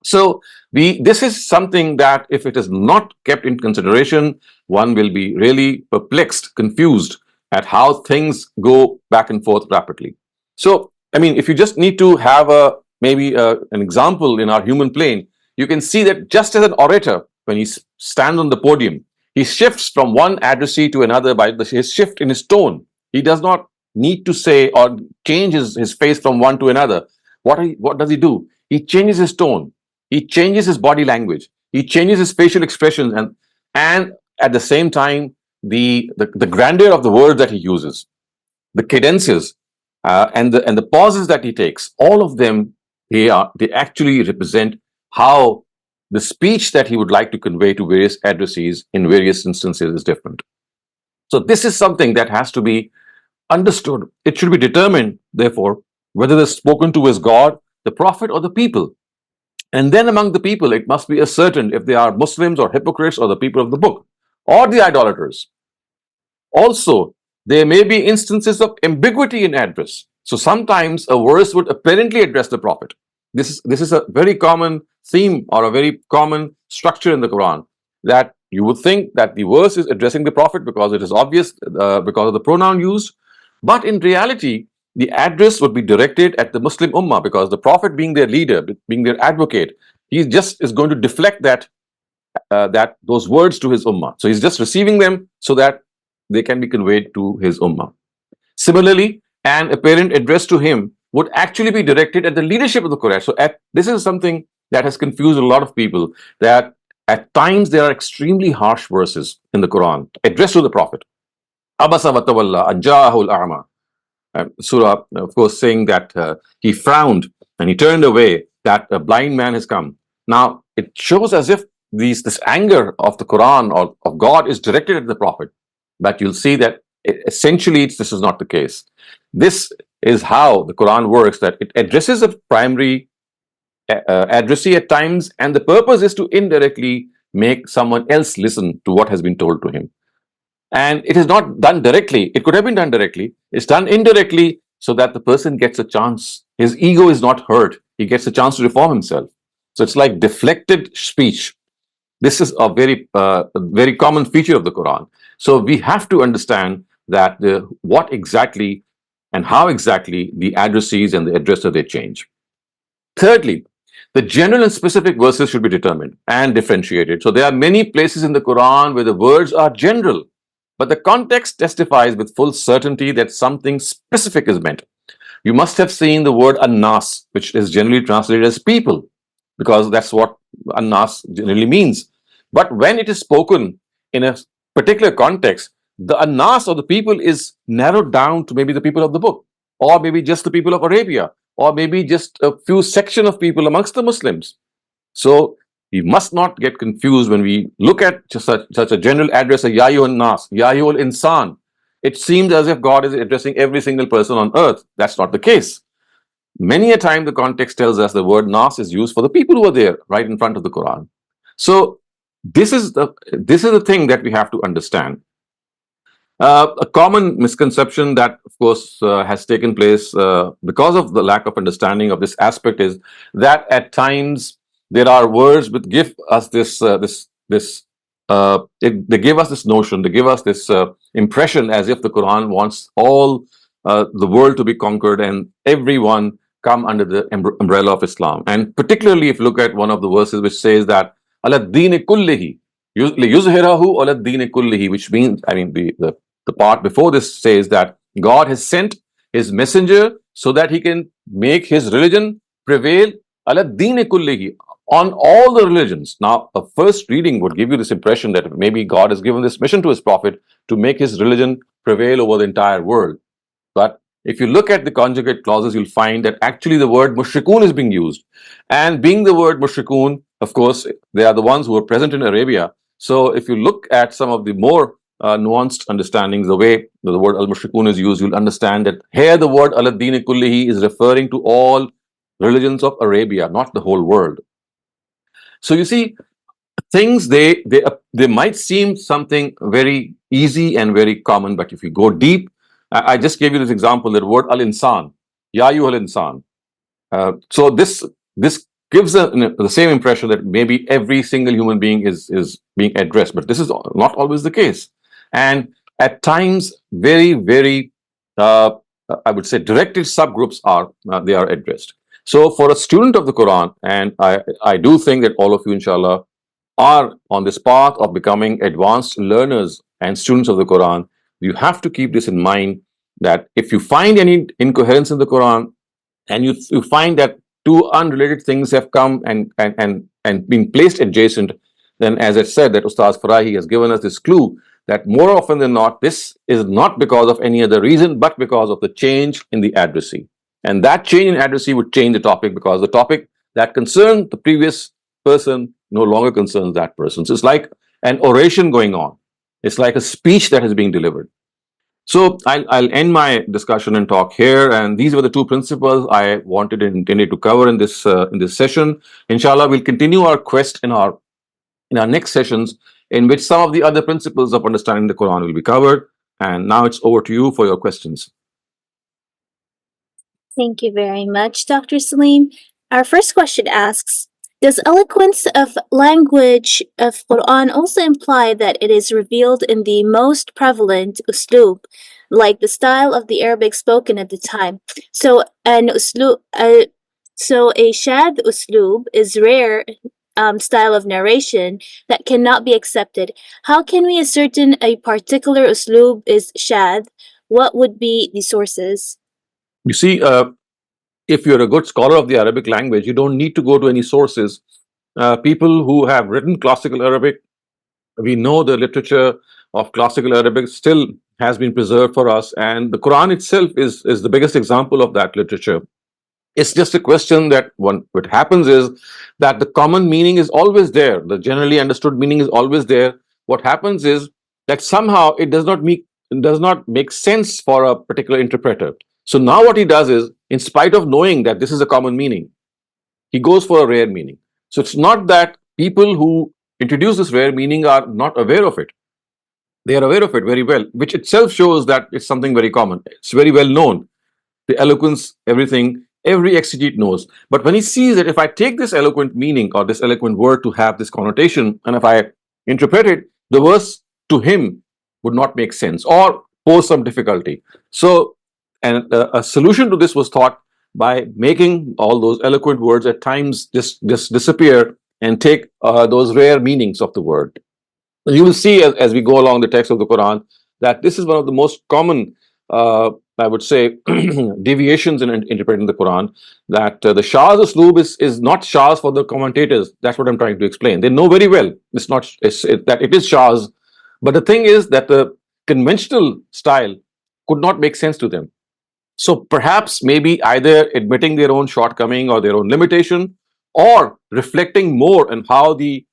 So this is something that if it is not kept in consideration, one will be really perplexed, confused at how things go back and forth rapidly. So, if you just need to have an example in our human plane, you can see that just as an orator, when he stands on the podium, he shifts from one addressee to another by his shift in his tone. He does not need to say or change his face from one to another. What does he do? He changes his tone. He changes his body language. He changes his facial expressions, and at the same time, the grandeur of the words that he uses, the cadences, and the pauses that he takes. All of them, they actually represent how the speech that he would like to convey to various addressees in various instances is different. So this is something that has to be understood. It should be determined, therefore, whether the spoken to is God, the Prophet, or the people. And then among the people, it must be ascertained if they are Muslims or hypocrites or the people of the book or the idolaters. Also, there may be instances of ambiguity in address. So sometimes a verse would apparently address the Prophet. This is a very common theme or a very common structure in the Quran, that you would think that the verse is addressing the Prophet because it is obvious because of the pronoun used. But in reality, the address would be directed at the Muslim Ummah, because the Prophet, being their leader, being their advocate, he just is going to deflect those words to his Ummah. So he's just receiving them so that they can be conveyed to his Ummah. Similarly, an apparent address to him would actually be directed at the leadership of the Quraysh. So this is something that has confused a lot of people, that At times, there are extremely harsh verses in the Quran addressed to the Prophet. Abasa wa tawalla an ja'ahu al-a'ma. Surah, of course, saying that he frowned and he turned away that a blind man has come. Now, it shows as if this anger of the Quran or of God is directed at the Prophet. But you'll see that essentially this is not the case. This is how the Quran works, that it addresses a primary addressee at times, and the purpose is to indirectly make someone else listen to what has been told to him. And it is not done directly. It could have been done directly. It's done indirectly so that the person gets a chance. His ego is not hurt. He gets a chance to reform himself. So it's like deflected speech. This is a very common feature of the Quran. So we have to understand that what exactly and how exactly the addressees and the addresser they change. Thirdly, the general and specific verses should be determined and differentiated. So there are many places in the Quran where the words are general, but the context testifies with full certainty that something specific is meant. You must have seen the word annas, which is generally translated as people, because that's what annas generally means. But when it is spoken in a particular context, the annas or the people is narrowed down to maybe the people of the book, or maybe just the people of Arabia, or maybe just a few section of people amongst the Muslims. So we must not get confused when we look at such a general address, Ya ayyuhan nas, Ya ayyuhal insan. It seems as if God is addressing every single person on earth. That's not the case. Many a time the context tells us the word nas is used for the people who are there right in front of the Quran. So this is the thing that we have to understand. A common misconception that, of course, has taken place because of the lack of understanding of this aspect is that at times there are words which give us they give us this notion, they give us this impression as if the Quran wants all the world to be conquered and everyone come under the umbrella of Islam. And particularly if you look at one of the verses which says that ala deen kullihi yuzhirahu ala deen kullihi, which means, I mean, the part before this says that God has sent his messenger so that he can make his religion prevail ala deen kullihi, on all the religions. Now, a first reading would give you this impression that maybe God has given this mission to his prophet to make his religion prevail over the entire world. But if you look at the conjugate clauses, you'll find that actually the word mushrikun is being used. And being the word mushrikun, of course, they are the ones who are present in Arabia. So if you look at some of the more nuanced understandings, the way the word al-mushrikun is used, you'll understand that here the word al-din kullihi is referring to all religions of Arabia, not the whole world. So you see, things they might seem something very easy and very common, but if you go deep, I just gave you this example, the word al-insan, ya ayyuhal insan. So this gives the same impression that maybe every single human being is being addressed, but this is not always the case. And at times, very I would say directed subgroups are they are addressed. So for a student of the Quran, and I do think that all of you, inshallah, are on this path of becoming advanced learners and students of the Quran, you have to keep this in mind, that if you find any incoherence in the Quran and you find that two unrelated things have come and been placed adjacent, then as I said, that Ustaz Farahi has given us this clue that more often than not, this is not because of any other reason, but because of the change in the addressee. And that change in addressee would change the topic, because the topic that concerned the previous person no longer concerns that person. So it's like an oration going on. It's like a speech that is being delivered. So I'll end my discussion and talk here. And these were the two principles I wanted and intended to cover in this session. Inshallah, we'll continue our quest in our next sessions, in which some of the other principles of understanding the Quran will be covered. And now it's over to you for your questions. Thank you very much, Dr. Saleem. Our first question asks, does eloquence of language of Quran also imply that it is revealed in the most prevalent uslub, like the style of the Arabic spoken at the time? So a shad uslub is rare style of narration that cannot be accepted. How can we ascertain a particular uslub is shad? What would be the sources? You see, if you're a good scholar of the Arabic language, you don't need to go to any sources people who have written classical Arabic, we know the literature of classical Arabic still has been preserved for us, and the Quran itself is the biggest example of that literature. It's just a question that what happens is that the common meaning is always there. The generally understood meaning is always there. What happens is that somehow it does not make sense for a particular interpreter. So now what he does is, in spite of knowing that this is a common meaning, he goes for a rare meaning. So it's not that people who introduce this rare meaning are not aware of it. They are aware of it very well, which itself shows that it's something very common. It's very well known. The eloquence, everything, every exegete knows. But when he sees that if I take this eloquent meaning or this eloquent word to have this connotation, and if I interpret it, the verse to him would not make sense or pose some difficulty. So, and a solution to this was thought by making all those eloquent words at times just disappear and take those rare meanings of the word. You will see as we go along the text of the Quran that this is one of the most common, I would say, deviations in interpreting the Quran. That the Shah's usloob is not Shah's for the commentators. That's what I'm trying to explain. They know very well that it is Shah's, but the thing is that the conventional style could not make sense to them. So perhaps maybe either admitting their own shortcoming or their own limitation, or reflecting more on how the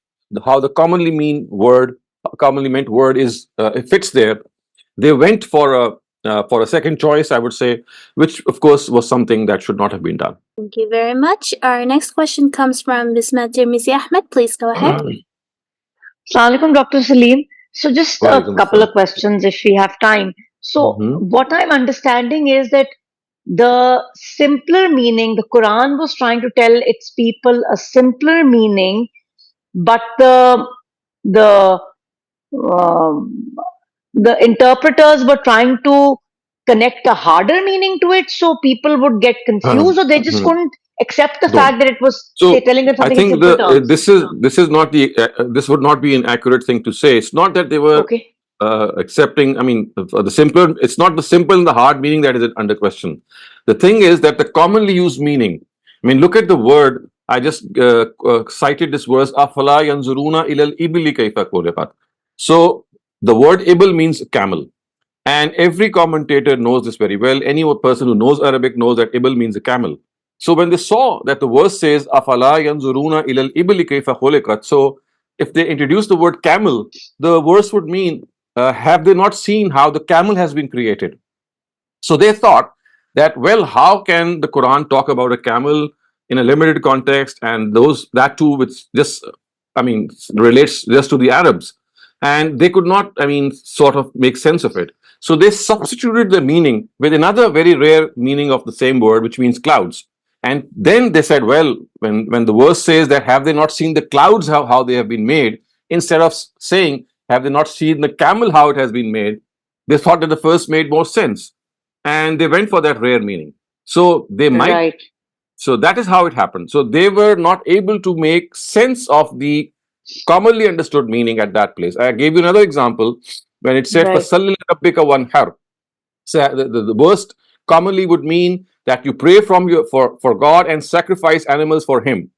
commonly meant word is it fits there. They went for a second choice, I would say, which of course was something that should not have been done. Thank you very much. Our next question comes from Ms. Ahmed. Please go ahead. Assalamu alaikum, Dr. Saleem. So, just a Walaikum couple of assalam. questions if we have time. So, Mhm. what I'm understanding is that the simpler meaning, the Quran was trying to tell its people a simpler meaning, but the um, the interpreters were trying to connect a harder meaning to it, so people would get confused, or they just Mhm. couldn't accept the No. fact that it was, say, So telling them I something in think simple terms. this is not this would not be an accurate thing to say. It's not that they were Okay. accepting. I mean, the simple. It's not the simple and the hard meaning that is under question. The thing is that the commonly used meaning. I mean, look at the word. I just cited this verse. Afala yanzuruna ilal ibili kayfa khuliqat. So the word ibl means camel. And every commentator knows this very well. Any person who knows Arabic knows that ibl means a camel. So when they saw that the verse says afala yanzuruna ilal ibli kayfa khuliqat, so if they introduce the word camel, the verse would mean have they not seen how the camel has been created? So they thought that, well, how can the Quran talk about a camel in a limited context, and those that too, which just, I mean, relates just to the Arabs, and they could not, I mean, sort of make sense of it. So they substituted the meaning with another very rare meaning of the same word, which means clouds. And then they said, well, when the verse says that have they not seen the clouds how they have been made, instead of saying have they not seen the camel how it has been made, they thought that the first made more sense, and they went for that rare meaning. So they might. Right. So that is how it happened. So they were not able to make sense of the commonly understood meaning at that place. I gave you another example when it said Right. فَصَلِّ لِرَبِّكَ وَانْحَرْ. So the worst commonly would mean that you pray for God and sacrifice animals for Him.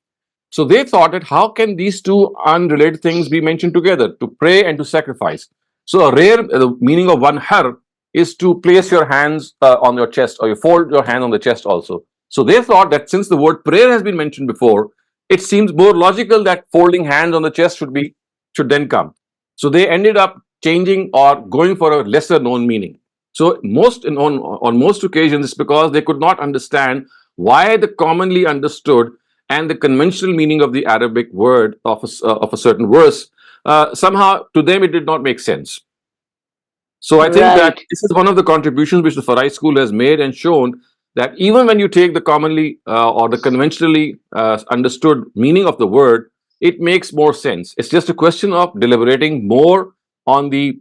So they thought that how can these two unrelated things be mentioned together, to pray and to sacrifice? So a rare the meaning of one har is to place your hands on your chest, or you fold your hand on the chest also. So they thought that since the word prayer has been mentioned before, it seems more logical that folding hands on the chest should then come. So they ended up changing or going for a lesser known meaning. So on most occasions, it's because they could not understand why the commonly understood and the conventional meaning of the Arabic word of a certain verse, somehow to them it did not make sense. So I think that Right. this is one of the contributions which the Farai school has made and shown that even when you take the commonly or the conventionally understood meaning of the word, it makes more sense. It's just a question of deliberating more on the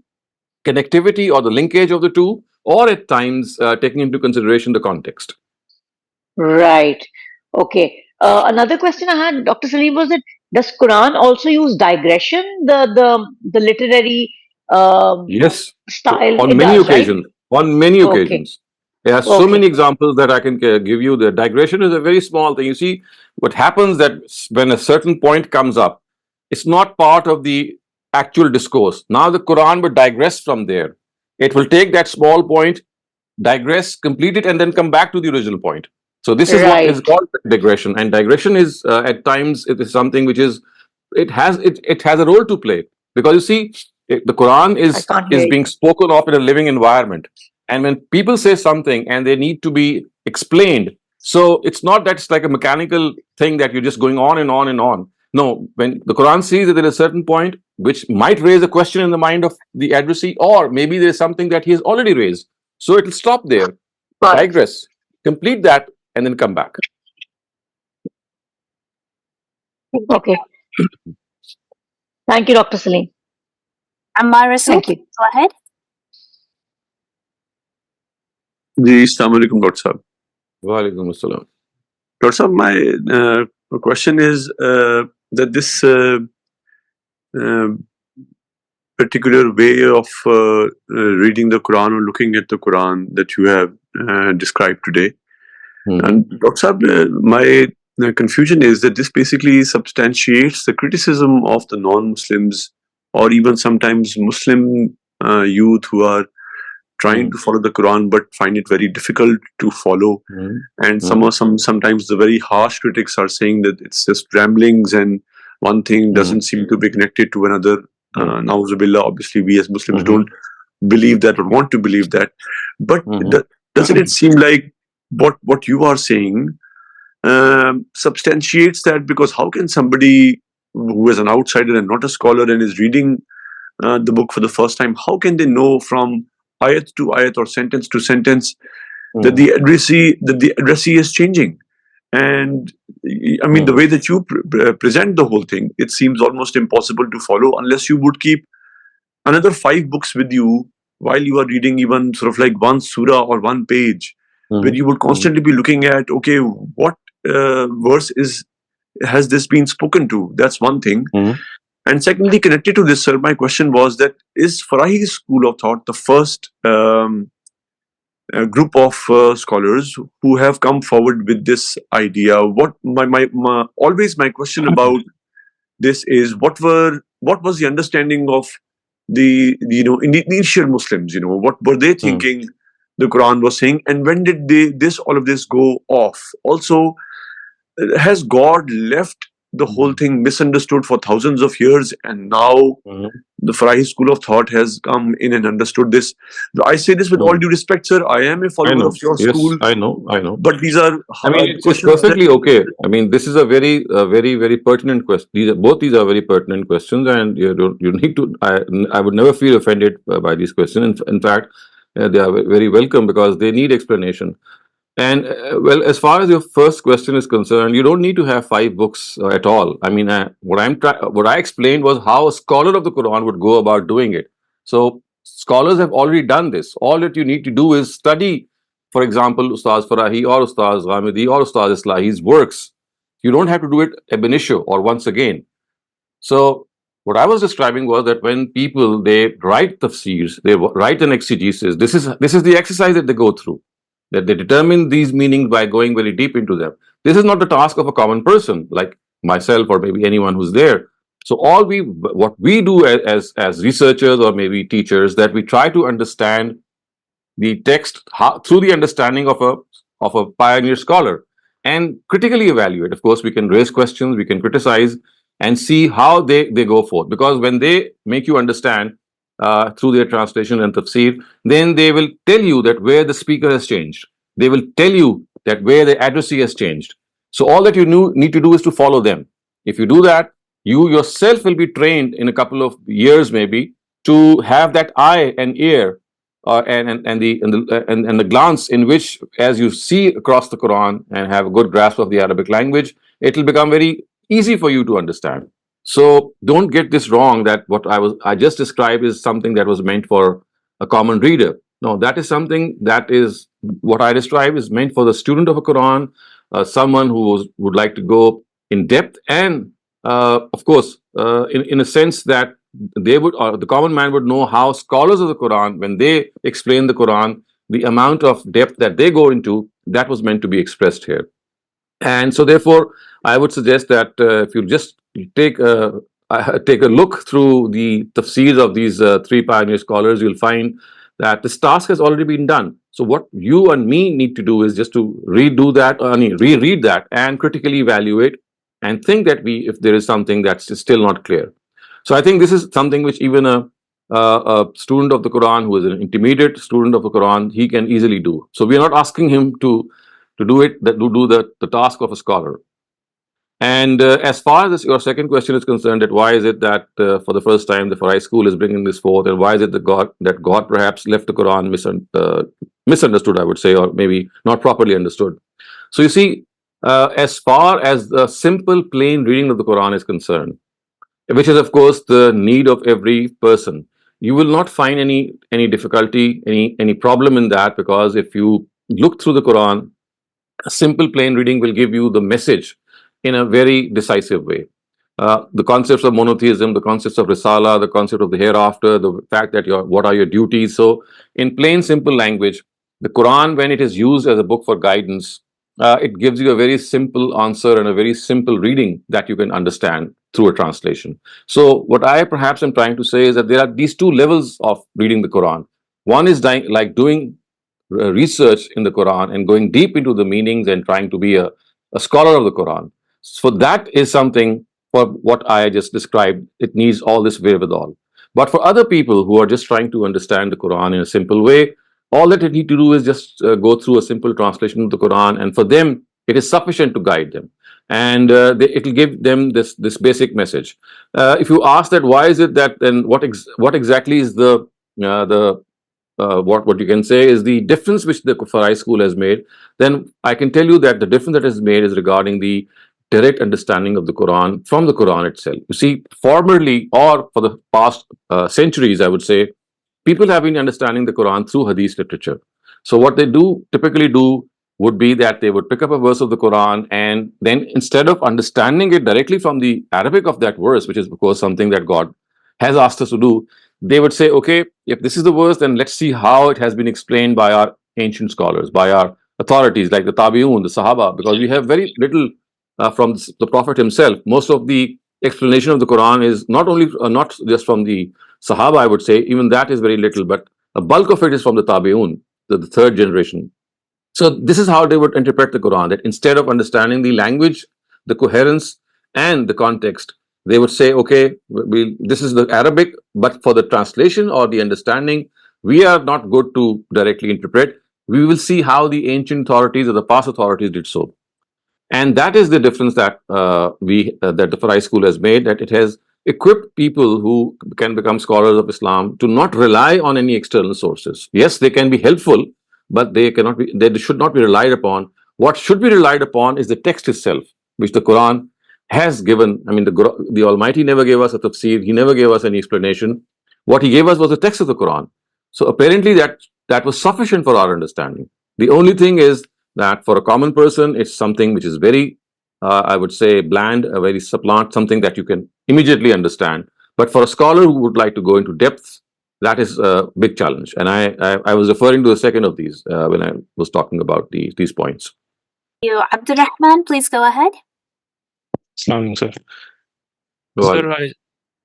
connectivity or the linkage of the two, or at times taking into consideration the context. Right. Okay. Another question I had, Dr. Salim, was that does Quran also use digression, the literary Yes, style? on It many does, right? occasions. On many Okay. occasions. There are so many examples that I can give you. The digression is a very small thing. You see, what happens that when a certain point comes up, it's not part of the actual discourse. Now the Quran will digress from there. It will take that small point, digress, complete it, and then come back to the original point. So this is what is Right. called digression, and digression is at times it is something which is it has a role to play, because you see the Quran I can't hear is you. being spoken of in a living environment, and when people say something and they need to be explained, so it's not that it's like a mechanical thing that you're just going on and on and on. No, when the Quran sees that there is a certain point which might raise a question in the mind of the adversary, or maybe there's something that he has already raised, so it'll stop there, Got it. digress, complete that, and then come back. Okay. Thank you, Dr. Saleem. Ammar Rasul, Thank you. go ahead. Ji, Assalamu alaikum, Dr. Sahab. Walaikum assalam. Dr. Sahab, my question is that this uh, particular way of reading the Quran or looking at the Quran that you have described today, and Dr. Sahab, my confusion is that this basically substantiates the criticism of the non-Muslims, or even sometimes Muslim youth who are trying to follow the Quran but find it very difficult to follow. And sometimes the very harsh critics are saying that it's just ramblings and one thing doesn't seem to be connected to another. Na'uzubillah, obviously we as Muslims don't believe that or want to believe that. But doesn't it seem like what you are saying substantiates that? Because how can somebody who is an outsider and not a scholar and is reading the book for the first time, how can they know from ayat to ayat or sentence to sentence that the addressee is changing? And I mean, the way that you present the whole thing, it seems almost impossible to follow unless you would keep another 5 books with you while you are reading even sort of like one surah or one page, where you would constantly be looking at, okay, what verse has this been spoken to? That's one thing. And secondly, connected to this, sir, my question was that is Farahi's school of thought the first group of scholars who have come forward with this idea? What always my question about this is what was the understanding of the initial Muslims? What were they thinking the Quran was saying, and when did all of this go off? Also, has God left the whole thing misunderstood for thousands of years, and now the Farahi school of thought has come in and understood this? I say this with all due respect, sir. I am a follower of your school. I know. But these are it's perfectly okay. I mean, this is a very, very pertinent question. Both these are very pertinent questions, and you need to. I would never feel offended by these questions. In fact, they are very welcome because they need explanation. And well, as far as your first question is concerned, you don't need to have 5 books at all. I mean, what I explained was how a scholar of the Quran would go about doing it. So scholars have already done this. All that you need to do is study, for example, Ustaz Farahi or Ustaz Ghamidi or Ustaz Islahi's works. You don't have to do it ab initio or once again. So what I was describing was that when people, they write tafsirs, they write an exegesis, this is the exercise that they go through, that they determine these meanings by going very deep into them. This is not the task of a common person like myself or maybe anyone who's there. So what we do as researchers or maybe teachers, that we try to understand the text through the understanding of a pioneer scholar and critically evaluate. Of course, we can raise questions, we can criticize and see how they go forth. Because when they make you understand through their translation and tafsir, then they will tell you that where the speaker has changed. They will tell you that where the addressee has changed. So all that you need to do is to follow them. If you do that, you yourself will be trained in a couple of years maybe to have that eye and ear and the glance in which, as you see across the Quran and have a good grasp of the Arabic language, it will become very easy for you to understand. So don't get this wrong, that what I just described is something that was meant for a common reader. No, that is something that is what I describe is meant for the student of a Quran, someone who would like to go in depth, and of course, in a sense that they would, or the common man would know how scholars of the Quran, when they explain the Quran, the amount of depth that they go into, that was meant to be expressed here. And so, therefore, I would suggest that if you just take a take a look through the tafseers of these three pioneer scholars, you'll find that this task has already been done. So, what you and me need to do is just to redo that, reread that, and critically evaluate, and think that if there is something that's still not clear. So, I think this is something which even a student of the Quran who is an intermediate student of the Quran, he can easily do. So, we are not asking him to do it, that to do the task of a scholar. And as far as your second question is concerned, that why is it that for the first time the Farai school is bringing this forth, and why is it that God perhaps left the Quran misunderstood, I would say, or maybe not properly understood. So you see, as far as the simple plain reading of the Quran is concerned, which is of course the need of every person, you will not find any difficulty, any problem in that, because if you look through the Quran, a simple plain reading will give you the message in a very decisive way. The concepts of monotheism, the concepts of risala, the concept of the hereafter, the fact that what are your duties. So, in plain, simple language, the Quran, when it is used as a book for guidance, it gives you a very simple answer and a very simple reading that you can understand through a translation. So, what I perhaps am trying to say is that there are these two levels of reading the Quran. One is like doing research in the Quran and going deep into the meanings and trying to be a scholar of the Quran. So that is something, for what I just described, it needs all this wherewithal. But for other people who are just trying to understand the Quran in a simple way, all that they need to do is just go through a simple translation of the Quran, and for them, it is sufficient to guide them. And it will give them this basic message. If you ask that, why is it that, then what exactly is the what you can say is the difference which the Farai school has made, then I can tell you that the difference that is made is regarding the direct understanding of the Quran from the Quran itself. You see, formerly, or for the past centuries, I would say, people have been understanding the Quran through Hadith literature. So what they typically do would be that they would pick up a verse of the Quran, and then instead of understanding it directly from the Arabic of that verse, which is of course something that God has asked us to do, they would say, okay, if this is the verse, then let's see how it has been explained by our ancient scholars, by our authorities like the Tabi'un, the Sahaba, because we have very little from the Prophet himself. Most of the explanation of the Quran is not just from the Sahaba, I would say, even that is very little, but a bulk of it is from the Tabi'un, the third generation. So this is how they would interpret the Quran, that instead of understanding the language, the coherence, and the context, they would say, okay, this is the Arabic, but for the translation or the understanding, we are not good to directly interpret. We will see how the ancient authorities or the past authorities did so. And that is the difference that that the Farai school has made, that it has equipped people who can become scholars of Islam to not rely on any external sources. Yes, they can be helpful, but they should not be relied upon. What should be relied upon is the text itself, which the Quran has given. I mean, the Almighty never gave us a tafsir, He never gave us any explanation. What He gave us was the text of the Quran. So apparently that was sufficient for our understanding. The only thing is that for a common person, it's something which is very, I would say, bland, a very supplant, something that you can immediately understand. But for a scholar who would like to go into depths, that is a big challenge. And I was referring to the second of these when I was talking about these points. You, Abdurrahman, please go ahead. Assalamu alaikum, sir. Well, Sir,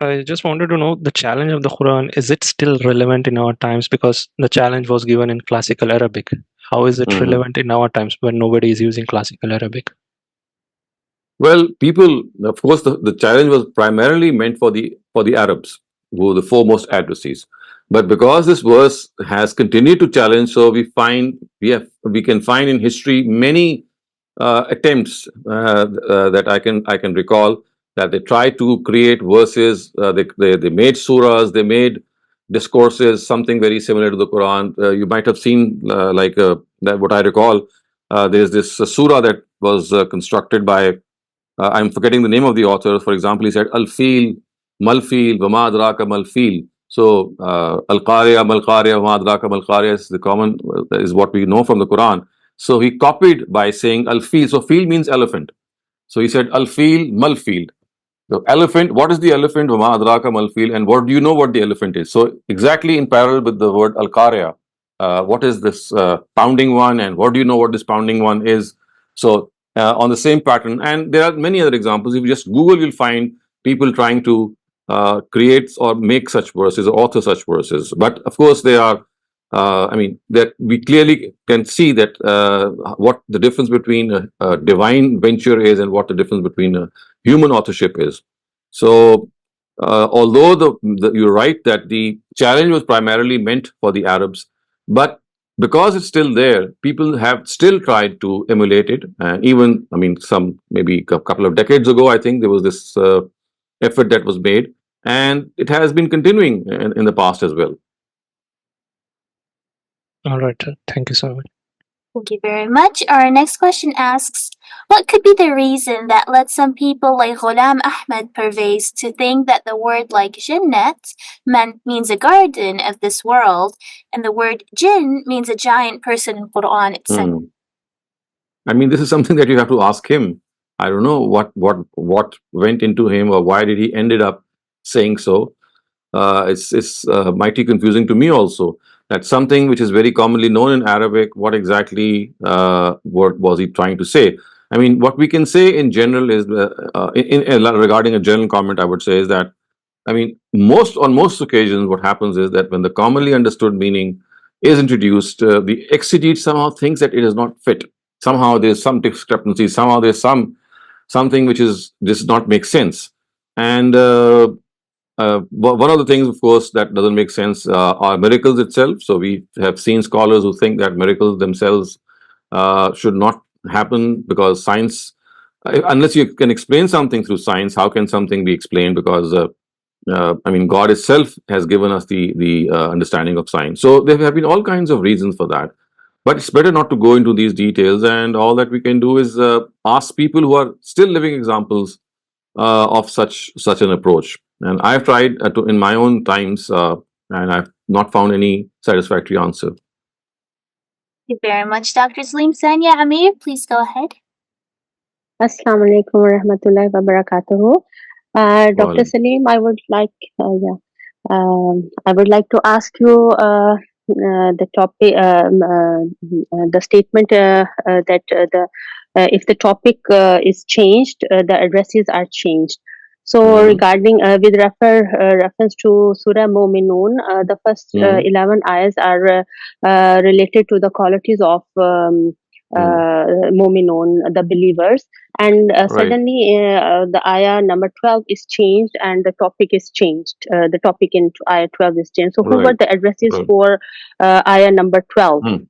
I just wanted to know the challenge of the Quran, is it still relevant in our times? Because the challenge was given in classical Arabic. How is it relevant in our times when nobody is using classical Arabic? Well, people, of course, the challenge was primarily meant for the Arabs, who were the foremost adversaries. But because this verse has continued to challenge, so we can find in history many attempts that I can recall, that they tried to create verses. They made surahs, they made discourses, something very similar to the Quran. You might have seen, that what I recall, there's this surah that was constructed by, I'm forgetting the name of the author. For example, he said, Al-Fil, Mal-Fil, Vama Adraka Mal-Fil. So, Al-Qariya, Mal-Qariya, Vama Adraka Mal-Qariya is what we know from the Quran. So he copied by saying Al-Fil. So Fil means elephant. So he said Al-Fil, Mal-Fil. The elephant, what is the elephant? Vama Adraka Mal-Fil. And what do you know what the elephant is? So exactly in parallel with the word Al-Qariya, what is this pounding one, and what do you know what this pounding one is? So on the same pattern, and there are many other examples. If you just Google, you'll find people trying to create or make such verses or author such verses. But of course, they are. I mean, that we clearly can see that what the difference between a divine venture is and what the difference between a human authorship is. So, although you're right that the challenge was primarily meant for the Arabs, but because it's still there, people have still tried to emulate it. And even, I mean, some maybe a couple of decades ago, I think there was this effort that was made, and it has been continuing in the past as well. All right, sir. Thank you so much. Thank you very much. Our next question asks, what could be the reason that led some people like Ghulam Ahmed Pervez to think that the word like Jannat means a garden of this world, and the word jinn means a giant person in Quran itself? Hmm. I mean, this is something that you have to ask him. I don't know what went into him, or why did he ended up saying so. It's mighty confusing to me also. That something which is very commonly known in Arabic, what exactly what was he trying to say? I mean, what we can say in general is, regarding a general comment, I would say is that, I mean, on most occasions, what happens is that when the commonly understood meaning is introduced, the exegete somehow thinks that it does not fit. Somehow there's some discrepancy. Somehow there's something which does not make sense. And one of the things, of course, that doesn't make sense are miracles itself. So we have seen scholars who think that miracles themselves should not happen because science, unless you can explain something through science, how can something be explained? Because I mean, God itself has given us the understanding of science. So there have been all kinds of reasons for that. But it's better not to go into these details. And all that we can do is ask people who are still living examples of such an approach. And I've tried in my own times, and I've not found any satisfactory answer. Thank you very much, Dr. Saleem. Sanya Amir, please go ahead. Assalamu alaikum wa rahmatullahi wa barakatuhu. Dr. Well, Saleem, I would like to ask you the topic, the statement that if the topic is changed, the addresses are changed. So mhm, regarding with reference to Surah Mu'minun, the first mhm, 11 ayahs are related to the qualities of Mu'minun, the believers. And right. suddenly the ayah number 12 is changed and the topic is changed. The topic in ayah 12 is changed. So who were Right. the addresses Right. for ayah number 12? Hmm.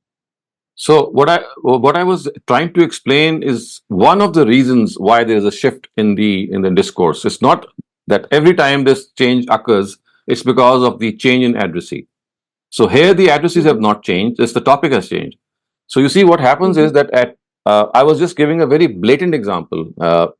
So what I was trying to explain is one of the reasons why there is a shift in the discourse. It's not that every time this change occurs, it's because of the change in addressee. So here the addresses have not changed, just the topic has changed. So you see what happens is that I was just giving a very blatant example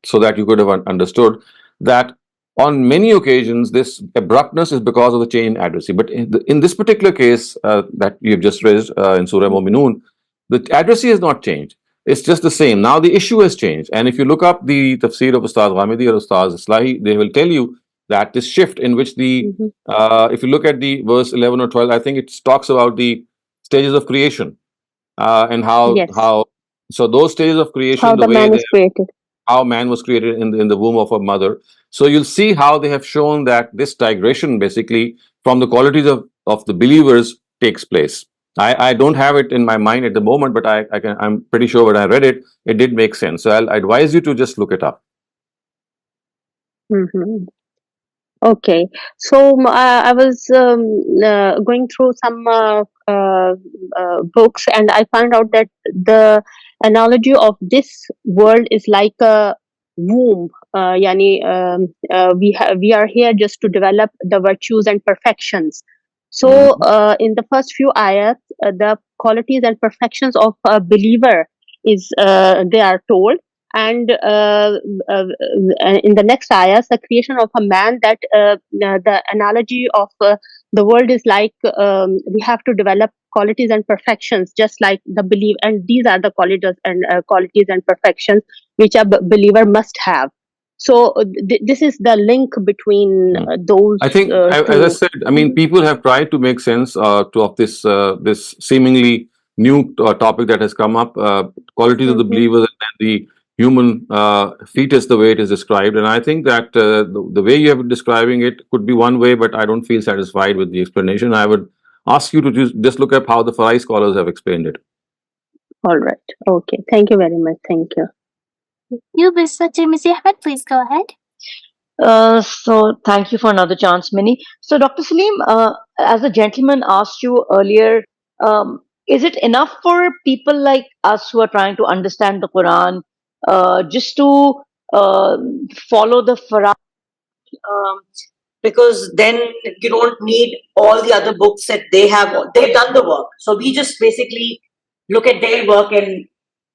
so that you could have understood that on many occasions this abruptness is because of the change in addressee. But in this particular case that you've just raised in Surah Mu'minun, the addressee has not changed. It's just the same. Now the issue has changed. And if you look up the tafsir of Ustad Ghamidi or Ustad Islahi, they will tell you that this shift in which if you look at the verse 11 or 12, I think it talks about the stages of creation and Yes. so those stages of creation, How the the way man is created. how man was created in the womb of a mother. So you'll see how they have shown that this digression basically from the qualities of the believers takes place. I don't have it in my mind at the moment, but I'm pretty sure when I read it, it did make sense. So I'll advise you to just look it up. Mm-hmm. Okay, so I was going through some books, and I found out that the analogy of this world is like a womb. We are here just to develop the virtues and perfections. So in the first few ayats, the qualities and perfections of a believer is they are told, and in the next ayahs, the creation of a man, that the analogy of the world is like we have to develop qualities and perfections just like the belief, and these are the qualities and perfections which a believer must have. So this is the link between those I think, as I two. said, I mean, people have tried to make sense of this seemingly new topic that has come up, qualities of the Mhm. believer and the human fetus, the way it is described. And I think that the way you have been describing it could be one way, but I don't feel satisfied with the explanation. I would ask you to just look up how the Farai scholars have explained it. All right. Okay. Thank you very much. Thank you. You, Ms. Ahmed, please go ahead. So thank you for another chance, Minnie. So Dr. Saleem, as the gentleman asked you earlier, is it enough for people like us who are trying to understand the Quran just to uh, follow the Farah? Um, because then you don't need all the other books that they have. They've done the work. So we just basically look at their work and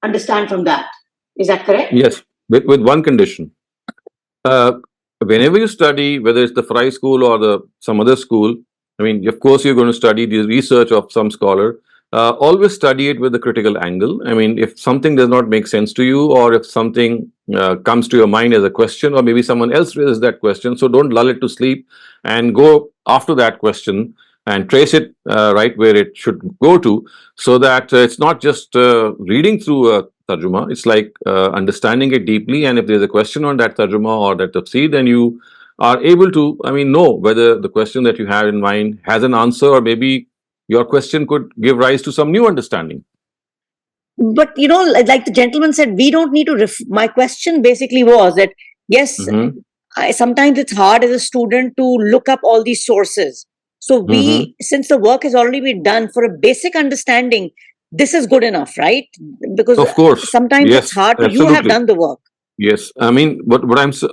understand from that. Is that correct? Yes, with one condition. Uh, Whenever you study, whether it's the Fry school or the some other school, I mean, of course, you're going to study the research of some scholar. Always study it with a critical angle. I mean, if something does not make sense to you, or if something comes to your mind as a question, or maybe someone else raises that question, so don't lull it to sleep and go after that question and trace it right where it should go to, so that it's not just reading through a tarjuma. It's like understanding it deeply. And if there's a question on that tarjuma or that tafsir, then you are able to, I mean, know whether the question that you have in mind has an answer, or maybe your question could give rise to some new understanding. But you know, like the gentleman said, we don't need to. My question basically was that yes, sometimes it's hard as a student to look up all these sources. So we, since the work has already been done for a basic understanding, this is good enough, right? Because Of course, sometimes it's yes, hard to. You have absolutely. done the work. Yes, I mean,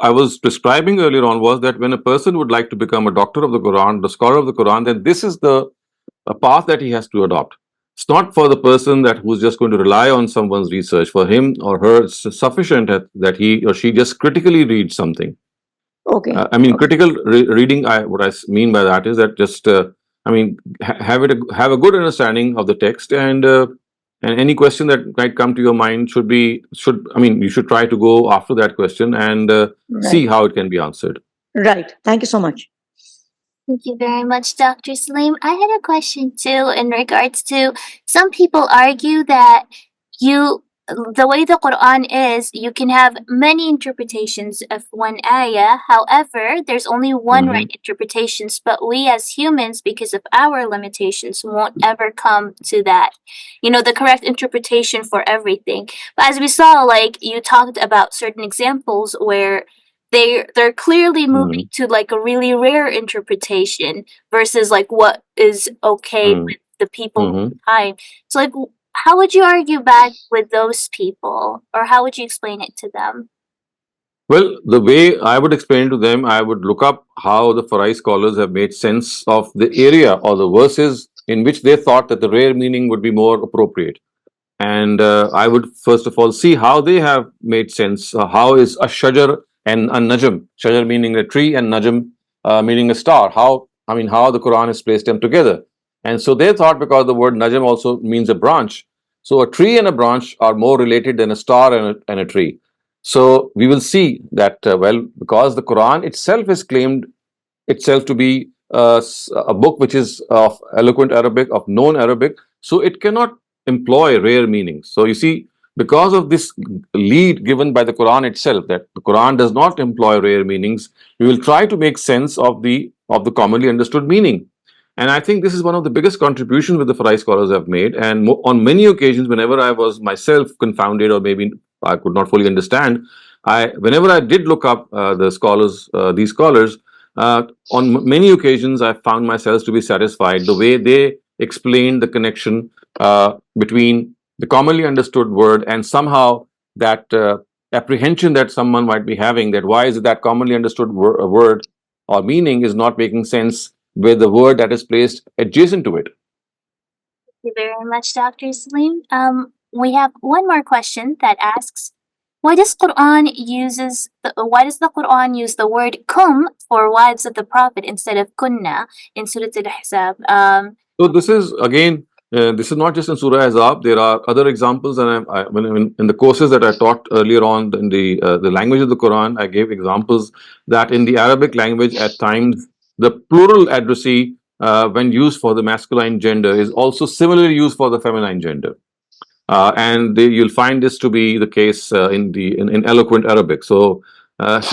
I was describing earlier on was that when a person would like to become a doctor of the Quran, the scholar of the Quran, then this is the a path that he has to adopt. It's not for the person that who's just going to rely on someone's research. For him or her, it's sufficient that he or she just critically reads something. Okay. I mean, critical reading. What I mean by that is that just I mean have a good understanding of the text, and any question that might come to your mind should I mean you should try to go after that question and see Right. how it can be answered. Right. Thank you so much. Thank you very much, Dr. Saleem. I had a question too in regards to some people argue that the way the Quran is, you can have many interpretations of one ayah. However, there's only one right interpretations, but we as humans, because of our limitations, won't ever come to that, the correct interpretation for everything. But as we saw, like you talked about certain examples where they're clearly moving to like a really rare interpretation versus like what is okay with the people at the time. So like how would you argue back with those people, or how would you explain it to them? Well, the way I would explain to them, I would look up how the Farai scholars have made sense of the area or the verses in which they thought that the rare meaning would be more appropriate. And I would first of all see how they have made sense. How is a shajar and a najm, shajar meaning a tree and najm meaning a star? How the Quran has placed them together. And so they thought, because the word najm also means a branch, so a tree and a branch are more related than a star and a tree. So we will see that because the Quran itself has claimed itself to be a book which is of eloquent Arabic, of known Arabic, so it cannot employ rare meanings. So you see, because of this lead given by the Quran itself, that the Quran does not employ rare meanings, we will try to make sense of the commonly understood meaning. And I think this is one of the biggest contributions that the Farai scholars have made. And on many occasions, whenever I was myself confounded, or maybe I could not fully understand, whenever I did look up these scholars, on many occasions, I found myself to be satisfied the way they explained the connection between the commonly understood word and somehow that apprehension that someone might be having, that why is it that commonly understood word or meaning is not making sense with the word that is placed adjacent to it. Thank you very much, Dr. Saleem. We have one more question that asks, why does the Quran use the word kum for wives of the Prophet instead of kunna in Surah Al-Ahzab? So this is again This is not just in Surah Ahzab. There are other examples, and in the courses that I taught earlier on in the language of the Quran, I gave examples that in the Arabic language, at times the plural addressee, when used for the masculine gender, is also similarly used for the feminine gender. You'll find this to be the case in eloquent Arabic. So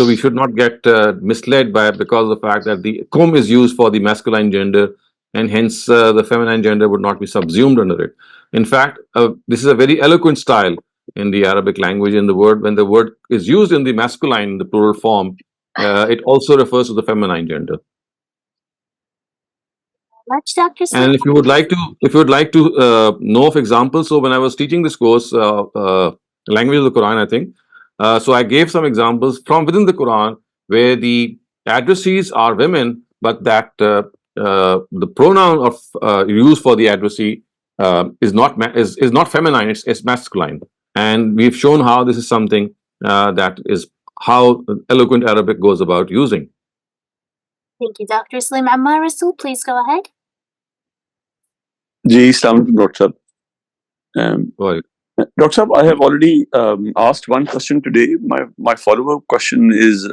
we should not get misled because of the fact that the kum is used for the masculine gender, and hence the feminine gender would not be subsumed under it. In fact, this is a very eloquent style in the Arabic language. When the word is used in the masculine, the plural form, it also refers to the feminine gender. Much, Dr. Saleem. And if you would like to know of examples, so when I was teaching this course, language of the Quran, I think, so I gave some examples from within the Quran where the addressees are women, but that the pronoun of used for the addressee is not feminine; it's masculine. And we've shown how this is something that is how eloquent Arabic goes about using. Thank you, Dr. Saleem. Ammar Rasul, please go ahead. Ji, Assalamu alaikum, Dr. Sahab. Right. Dr. Sahab, I have already asked one question today. My follow-up question is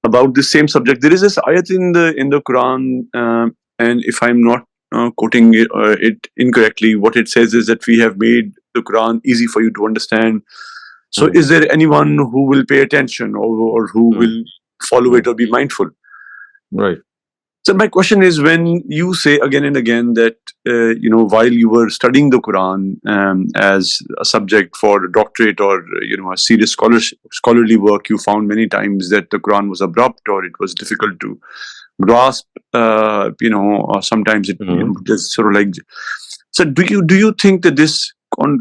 about this same subject. There is this ayat in the Quran, and if I'm not quoting it incorrectly, what it says is that we have made the Quran easy for you to understand. So, is there anyone who will pay attention or who will follow it or be mindful? Right. So my question is, when you say again and again that while you were studying the Quran as a subject for a doctorate or a serious scholarly work, you found many times that the Quran was abrupt or it was difficult to grasp. Or sometimes it just sort of like. So do you think that this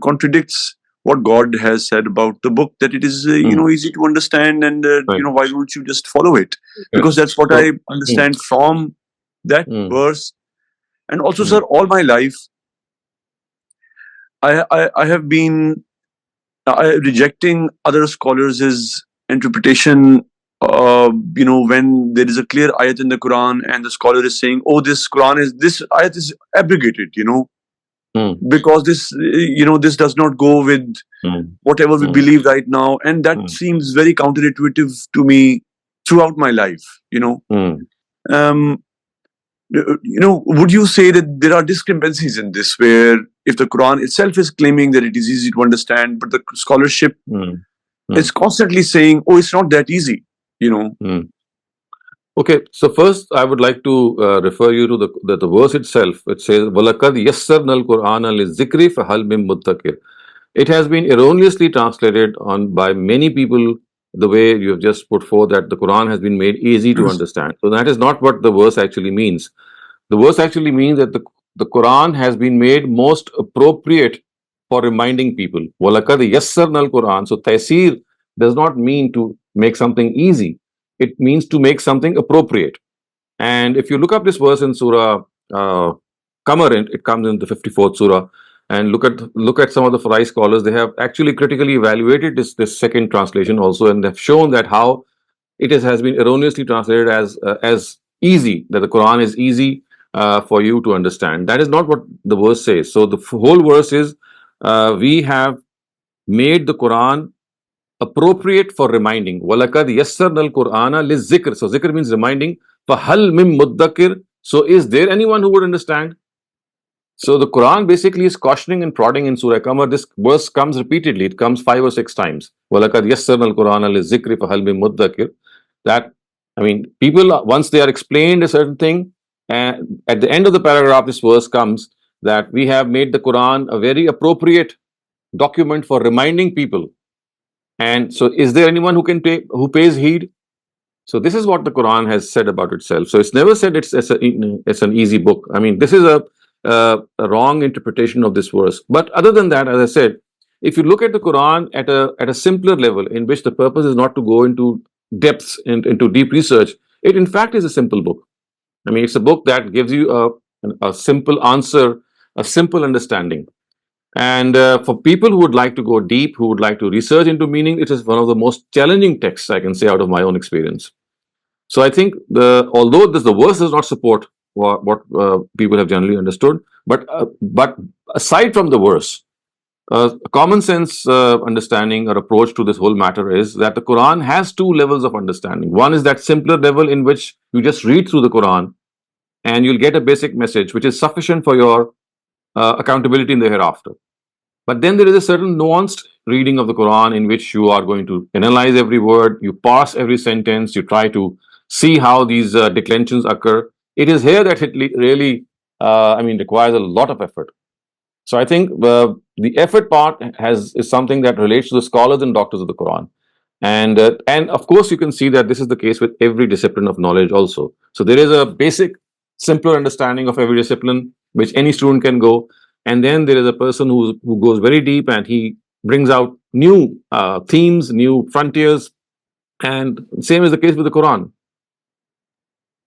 contradicts what God has said about the book, that it is easy to understand, and why don't you just follow it? Because that's what I understand from that verse. And also, sir, all my life I have been rejecting other scholars' interpretation. When there is a clear ayat in the Quran and the scholar is saying, "Oh, this ayat is abrogated," because this does not go with whatever we believe right now, and that seems very counterintuitive to me throughout my life. Would you say that there are discrepancies in this, where if the Quran itself is claiming that it is easy to understand, but the scholarship is constantly saying, "Oh, it's not that easy," Okay, so first I would like to refer you to the verse itself. It says, "Walakad yassarna al-Qur'ana lizikri fahal min muddakir." It has been erroneously translated by many people the way you have just put forth, that the Quran has been made easy to understand. So that is not what the verse actually means. The verse actually means that the Quran has been made most appropriate for reminding people. Walakad yassarna al-Quran. So taysir does not mean to make something easy. It means to make something appropriate. And if you look up this verse in Surah Qamar, it comes in the 54th Surah, and look at some of the Farai scholars, they have actually critically evaluated this second translation also, and they've shown that how it has been erroneously translated as easy, that the Quran is easy for you to understand. That is not what the verse says. So the whole verse is, we have made the Quran appropriate for reminding. Walakad yassarna al-Qur'ana lizikr. So zikr means reminding. Fahal mim muddakir. So is there anyone who would understand? So the Quran basically is cautioning and prodding in Surah Qamar. This verse comes repeatedly. It comes 5 or 6 times. Walakad yassarna al-Qur'ana lizikri fahal mim muddakir. That, people, once they are explained a certain thing, and at the end of the paragraph, this verse comes that we have made the Quran a very appropriate document for reminding people. And so, is there anyone who pays heed? So this is what the Quran has said about itself. So it's never said it's an easy book. This is a wrong interpretation of this verse. But other than that, as I said, if you look at the Quran at a simpler level, in which the purpose is not to go into depths, into deep research, it in fact is a simple book. It's a book that gives you a simple answer, a simple understanding. And for people who would like to go deep, who would like to research into meaning, it is one of the most challenging texts, I can say, out of my own experience. So I think although the verse does not support what people have generally understood. But aside from the verse, a common sense understanding or approach to this whole matter is that the Quran has two levels of understanding. One is that simpler level in which you just read through the Quran and you'll get a basic message which is sufficient for your accountability in the hereafter. But then there is a certain nuanced reading of the Quran in which you are going to analyze every word, you parse every sentence, you try to see how these declensions occur. It is here that it really, requires a lot of effort. So I think the effort part is something that relates to the scholars and doctors of the Quran. And of course, you can see that this is the case with every discipline of knowledge also. So there is a basic, simpler understanding of every discipline which any student can go, and then there is a person who goes very deep and he brings out new themes, new frontiers, and same is the case with the Quran.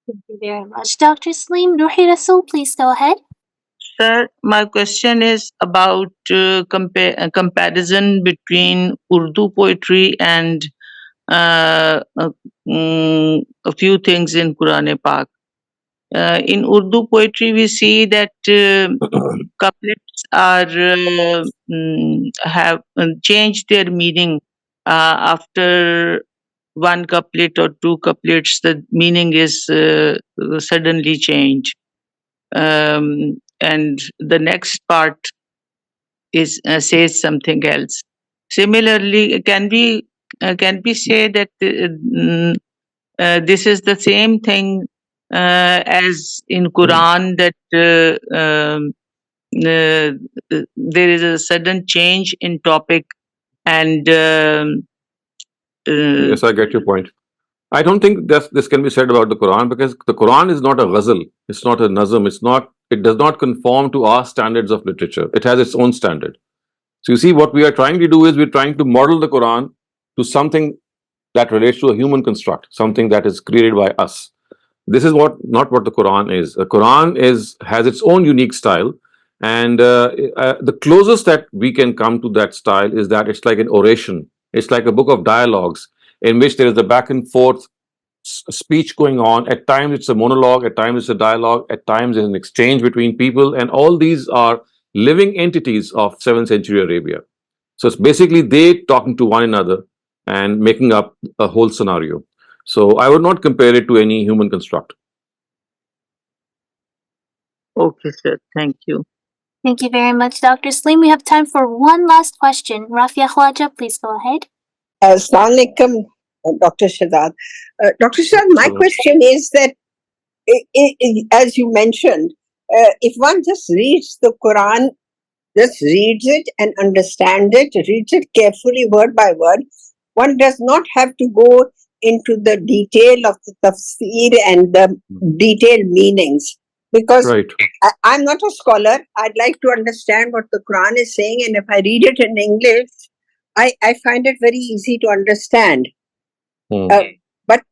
Thank you very much. Dr. Saleem, Ruhi Rasul, please go ahead. Sir, my question is about comparison between Urdu poetry and a few things in Quran-e-Pak. In Urdu poetry, we see that couplets have changed their meaning after one couplet or two couplets. The meaning is suddenly changed, and the next part is says something else. Similarly, can we say that this is the same thing as in Quran, that there is a sudden change in topic and Yes, I get your point. I don't think this can be said about the Quran, because the Quran is not a ghazal, it's not a nazm, it does not conform to our standards of literature. It has its own standard. So you see, what we are trying to do is we're trying to model the Quran to something that relates to a human construct, something that is created by us. This is not what the Quran is. The Quran has its own unique style, and the closest that we can come to that style is that it's like an oration. It's like a book of dialogues in which there is a back and forth speech going on. At times it's a monologue, at times it's a dialogue, at times it's an exchange between people, and all these are living entities of 7th century Arabia. So it's basically they talking to one another and making up a whole scenario. So I would not compare it to any human construct. okay, sir. Thank you. Thank you very much, Dr. Saleem. We have time for one last question. Rafia Khwaja, please go ahead. Assalamu alaikum, Dr. Shehzad. Dr. Shehzad, my question is that, as you mentioned, if one just reads the Quran, just reads it and understands it, reads it carefully word by word, one does not have to go into the detail of the tafsir and the detailed meanings. Because Right. I'm not a scholar, I'd like to understand what the Quran is saying, and if I read it in English, I find it very easy to understand. But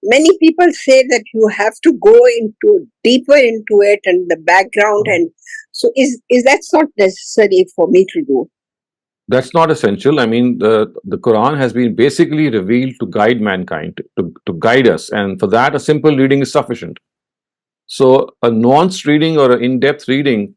many people say that you have to go deeper into it and the background, and so is that not necessary for me to do? That's not essential. I mean, the Quran has been basically revealed to guide mankind, to guide us, and for that, a simple reading is sufficient. So, a nuanced reading or an in-depth reading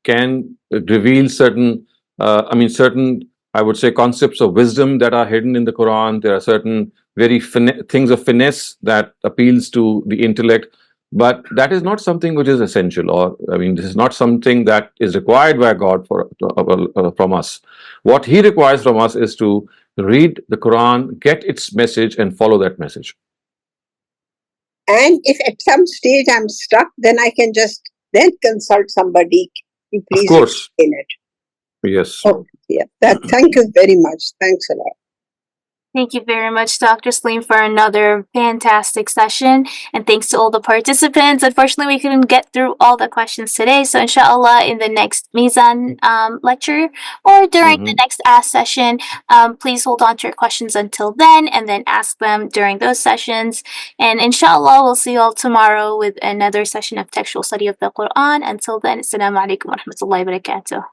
can reveal certain, I would say, concepts of wisdom that are hidden in the Quran. There are certain very things of finesse that appeals to the intellect, but that is not something which is essential, or this is not something that is required by God from us. What He requires from us is to read the Quran, get its message, and follow that message. And if at some stage I'm stuck, then I can just then consult somebody to please explain it. Yes. Oh, yeah. Thank you very much. Thanks a lot. Thank you very much, Dr. Saleem, for another fantastic session. And thanks to all the participants. Unfortunately, we couldn't get through all the questions today. So inshallah, in the next Meezan lecture or during the next Ask session, please hold on to your questions until then and then ask them during those sessions. And inshallah, we'll see you all tomorrow with another session of textual study of the Quran. Until then, Assalamu alaikum wa rahmatullahi wa barakatuh.